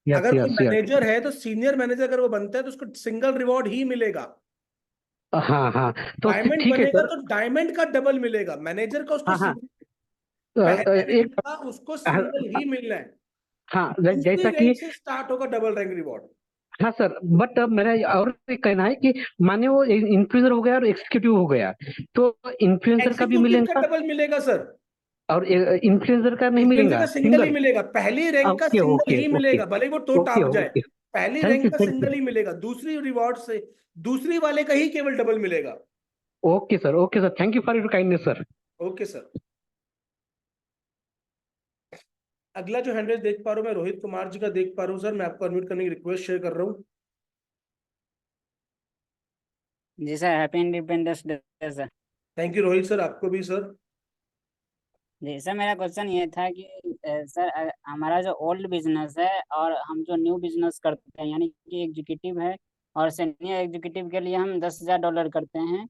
यस अगर कोई यस यस। मैनेजर है तो सीनियर मैनेजर अगर वो बनता है तो उसको सिंगल रिवॉर्ड ही मिलेगा। हाँ हाँ, तो डायमंड ठीक है बनेगा सर। तो डायमंड का डबल मिलेगा। मैनेजर का उसको हाँ हाँ, पहले भी एक मिला, उसको सिंगल ही मिलना है। हाँ दूसरी जैसा कि रैंक से स्टार्ट होगा डबल रैंक रिवॉर्ड। हाँ सर, बट मेरा और एक कहना है कि माने वो इन्फ्लुएंसर हो गया और एग्जीक्यूटिव हो गया, तो इन्फ्लुएंसर का भी एग्जीक्यूटिव का मिलेगा डबल मिलेगा सर, और इन्फ्लुएंसर का नहीं इन्फ्लुएंसर मिलेगा, का सिंगल ही सिंगल। मिलेगा, पहली रैंक का ओके सिंगल ओके ही ओके मिलेगा, भले वो टो ओके टाप जाए, ओके। पहली थैंक रैंक यू का थैंक सिंगल यू। ही मिलेगा, दूसरी रिवॉर्ड से दूसरी वाले का ही केवल डबल मिलेगा। Okay sir, thank you for your kindness sir. Okay sir. अगला जो हैंडल देख पा रहा हूं मैं रोहित कुमार जी का देख पा रहा हूं सर, मैं आपको अनम्यूट करने की रिक्वेस्ट शेयर कर रहा हूं। जी sir, happy Independence Day sir. Thank you Rohit sir, आपको भी सर। जी सर, मेरा क्वेश्चन ये था कि सर हमारा जो ओल्ड बिजनेस है और हम जो न्यू बिजनेस करते हैं, यानी कि एग्जीक्यूटिव है और सीनियर एग्जीक्यूटिव के लिए हम $10,000 करते हैं,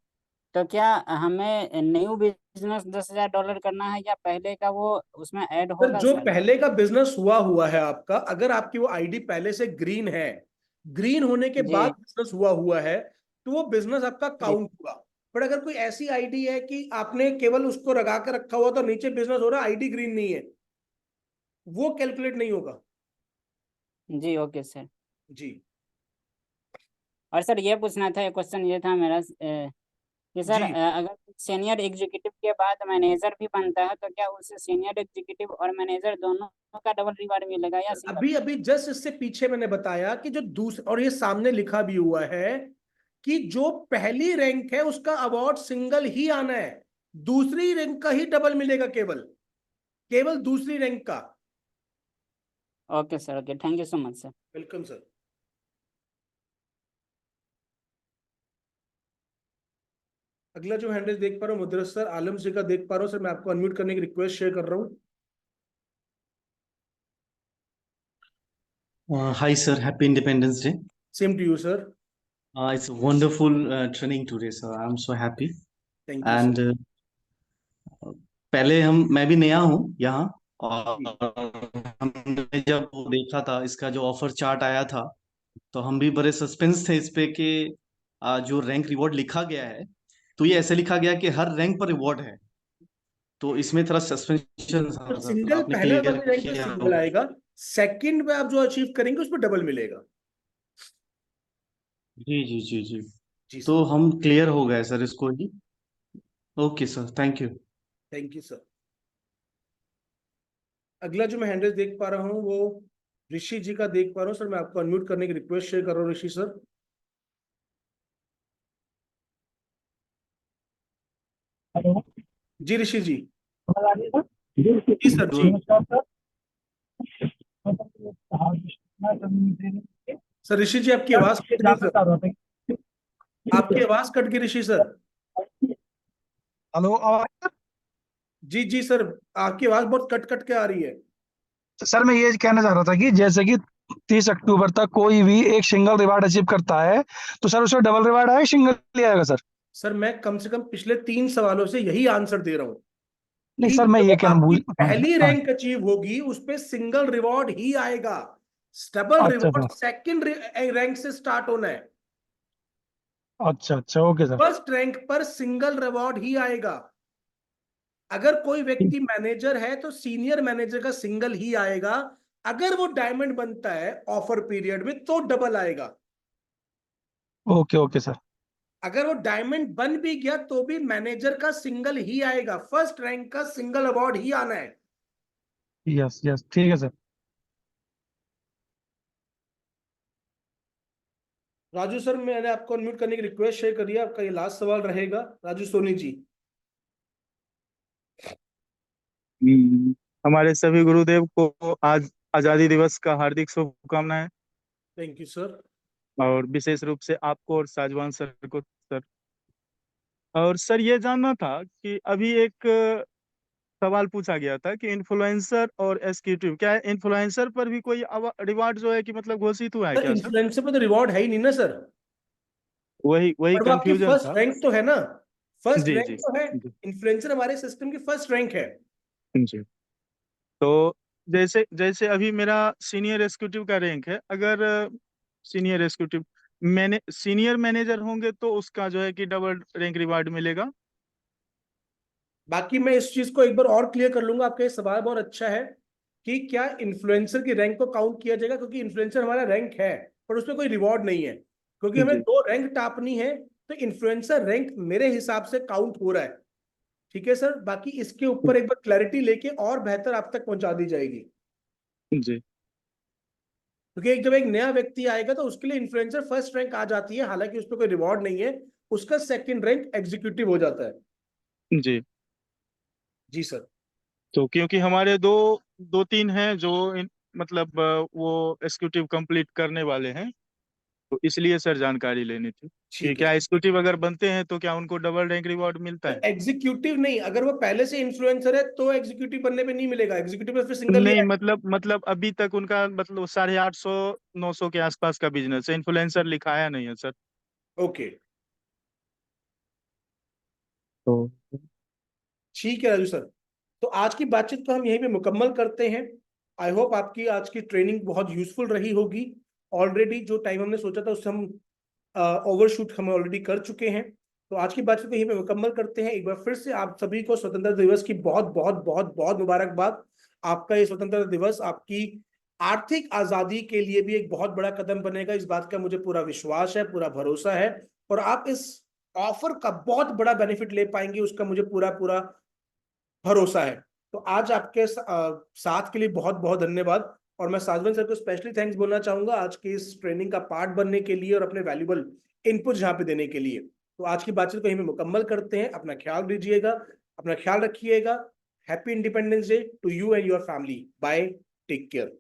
तो क्या हमें न्यू बिजनेस $10,000 करना है या पहले का वो उसमें ऐड सर होगा जो सर? पहले का बिजनेस हुआ है आपका, अगर आपकी वो आईडी पहले से ग्रीन है, ग्रीन होने के बाद जी बिजनेस हुआ है, तो वो बिजनेस आपका जी। काउंट हुआ। पर अगर कोई ऐसी आईडी है कि आपने केवल उसको लगा के रखा हुआ तो नीचे बिजनेस हो रहा है, आईडी ग्रीन नहीं है, वो कैलकुलेट नहीं होगा। जी ओके सर। जी और सर ये पूछना था, क्वेश्चन ये था मेरा कि सर जी। अगर सीनियर एग्जीक्यूटिव के बाद मैनेजर भी बनता है, तो क्या उसे सीनियर एग्जीक्यूटिव और मैनेजर दोनों का डबल रिवार्ड मिलेगा या सिंगल? अभी अभी जस्ट इससे पीछे मैंने बताया कि जो दूसरे, और ये सामने लिखा भी हुआ है कि जो पहली रैंक है उसका अवार्ड सिंगल ही आना है, दूसरी रैंक का ही डबल मिलेगा, केवल केवल दूसरी रैंक का। Okay sir, okay, thank you so much sir. Welcome sir. अगला जो हैंडल देख पा रहा हूँ मुदरसर आलम जी का देख पा रहा हूँ सर, मैं आपको अनम्यूट करने की रिक्वेस्ट शेयर कर रहा हूँ। Hi, sir. Happy Independence Day. Same to you sir. It's a wonderful training today, sir. I'm so happy. Thank you And sir. पहले मैं भी नया हूँ यहाँ, जी और हमने जब वो देखा था इसका जो ऑफर चार्ट आया था, तो हम भी बड़े सस्पेंस थे इस पे कि जो रैंक रिवॉर्ड लिखा गया है, तो ये ऐसे लिखा गया कि हर रैंक पर रिवॉर्ड है, तो इसमें थोड़ा सस्पेंशन था तो सर, सिंगल आपने पहला क्लियर वाले रैंक पे किया सिंगल होगा। आएगा, सेकंड में आप जो अचीव करेंगे उस पर डबल मिलेगा। जी जी जी जी। जी तो सर। हम क्लियर हो गए सर इसको ही। Okay sir, thank you. Thank you sir. अगला जो मैं हैंडल देख पा रहा हूँ वो ऋषि जी का देख पा रहा हूँ सर, मैं आपको अनम्यूट करने की रिक्वेस्ट शेयर कर रहा हूँ ऋषि सर। हेलो। जी ऋषि जी। आवाज आ रही है सर? जी सर जी। नमस्कार सर। मैं सर ऋषि जी आपकी सर आवाज ये कट गई जानना सर, चाह रहा था कि आपकी आवाज कट गई ऋषि सर। हेलो, आवाज? जी जी सर, आपकी आवाज बहुत कट कट के आ रही है। सर मैं ये कहना चाह रहा था कि जैसे कि 30 अक्टूबर तक कोई भी एक सिंगल रिवार्ड अचीव करता है, तो सर उसको डबल रिवार्ड आएगा, सिंगल ही आएगा सर? सर मैं कम से कम पिछले 3 सवालों से यही आंसर दे रहा हूँ नहीं कि सर, मैं जो ये कहना आपकी भूल। पहली हाँ, रैंक अचीव होगी उस पे सिंगल रिवॉर्ड ही आएगा, डबल अच्छा रिवॉर्ड सर, सेकंड रैंक से स्टार्ट होना है, अच्छा अच्छा, ओके सर। फर्स्ट रैंक पर सिंगल रिवॉर्ड ही आएगा। अगर कोई व्यक्ति मैनेजर है तो सीनियर मैनेजर का सिंगल ही आएगा, अगर वो डायमंड बनता है ऑफर पीरियड में तो डबल आएगा, ओके ओके सर। अगर वो डायमंड बन भी गया तो भी मैनेजर का सिंगल ही आएगा, फर्स्ट रैंक का सिंगल अवार्ड ही आना है। यस यस, ठीक है सर। राजू सर मैंने आपको अनम्यूट करने की रिक्वेस्ट शेयर करी है, आपका ये लास्ट सवाल रहेगा राजू सोनी जी। हमारे सभी गुरुदेव को आज आजादी दिवस का हार्दिक शुभकामनाएं, थैंक यू सर। और विशेष रूप से आपको और साजवान सर को सर। और सर ये जानना था कि अभी एक सवाल पूछा गया था कि इन्फ्लुएंसर और एग्जीक्यूटिव, क्या इन्फ्लुएंसर पर भी कोई रिवार्ड जो है कि मतलब घोषित हुआ है सर क्या सर? इन्फ्लुएंसर पे तो रिवॉर्ड है ही नहीं ना सर, वही और वो आपकी कंफ्यूजन फर्स्ट था। रैंक तो है ना, फर्स्ट जी रैंक जी तो है, जी इन्फ्लुएंसर हमारे सिस्टम की फर्स्ट रैंक है। जी। तो जैसे जैसे अभी मेरा सीनियर एग्जीक्यूटिव का रैंक है, अगर सीनियर एग्जीक्यूटिव मैंने सीनियर मैनेजर होंगे तो उसका जो है कि डबल रैंक रिवार्ड मिलेगा। बाकी मैं इस चीज को एक बार और क्लियर कर लूंगा, आपका ये सवाल बहुत अच्छा है कि क्या इन्फ्लुएंसर की रैंक को काउंट किया जाएगा, क्योंकि इन्फ्लुएंसर हमारा रैंक है पर उसमें कोई रिवॉर्ड नहीं है, क्योंकि हमें जी 2 रैंक टापनी है, तो इन्फ्लुएंसर रैंक मेरे हिसाब से काउंट हो रहा है। ठीक है सर, बाकी इसके ऊपर एक बार क्लैरिटी लेके और बेहतर आप तक पहुंचा दी जाएगी, जी क्योंकि जब एक नया व्यक्ति आएगा तो उसके लिए इन्फ्लुएंसर फर्स्ट रैंक आ जाती है, हालांकि उसमें कोई रिवॉर्ड नहीं है, उसका सेकंड रैंक एग्जीक्यूटिव हो जाता है। जी। जी सर। तो क्योंकि हमारे दो तीन हैं जो मतलब वो एग्जीक्यूटिव कंप्लीट करने वाले हैं, तो इसलिए सर जानकारी लेनी थी कि ठीक है क्या सर। एग्जीक्यूटिव अगर बनते हैं तो क्या उनको डबल रैंक रिवॉर्ड मिलता है? एग्जीक्यूटिव नहीं, अगर वो पहले से इन्फ्लुएंसर है तो एग्जीक्यूटिव बनने पे नहीं मिलेगा, एग्जीक्यूटिव में फिर सिंगल ही नहीं आएगा। मतलब अभी तक उनका मतलब 850-900 के आसपास का बिजनेस है, इन्फ्लुएंसर लिखाया नहीं है सर। ओके तो ठीक है राजू सर, तो आज की बातचीत को हम यहीं पे मुकम्मल करते हैं। आई होप आपकी आज की ट्रेनिंग बहुत यूजफुल रही होगी। ऑलरेडी जो टाइम हमने सोचा था उससे हम ओवरशूट हम ऑलरेडी कर चुके हैं, तो आज की बातचीत को यहीं पे मुकम्मल करते हैं। एक बार फिर से आप सभी को स्वतंत्रता दिवस की बहुत बहुत बहुत बहुत मुबारकबाद। आपका ये स्वतंत्रता दिवस आपकी आर्थिक आजादी के लिए भी एक बहुत बड़ा कदम बनेगा, इस बात का मुझे पूरा विश्वास है, पूरा भरोसा है, और आप इस ऑफर का बहुत बड़ा बेनिफिट ले पाएंगे, उसका मुझे पूरा पूरा भरोसा है। तो आज आपके साथ के लिए बहुत बहुत धन्यवाद, और मैं साजवन सर को स्पेशली थैंक्स बोलना चाहूंगा आज की इस ट्रेनिंग का पार्ट बनने के लिए और अपने वैल्यूबल इनपुट यहाँ पे देने के लिए। तो आज की बातचीत को यहीं पे मुकम्मल करते हैं। अपना ख्याल दीजिएगा, अपना ख्याल रखिएगा। Happy Independence Day to you and your family. Bye, take care.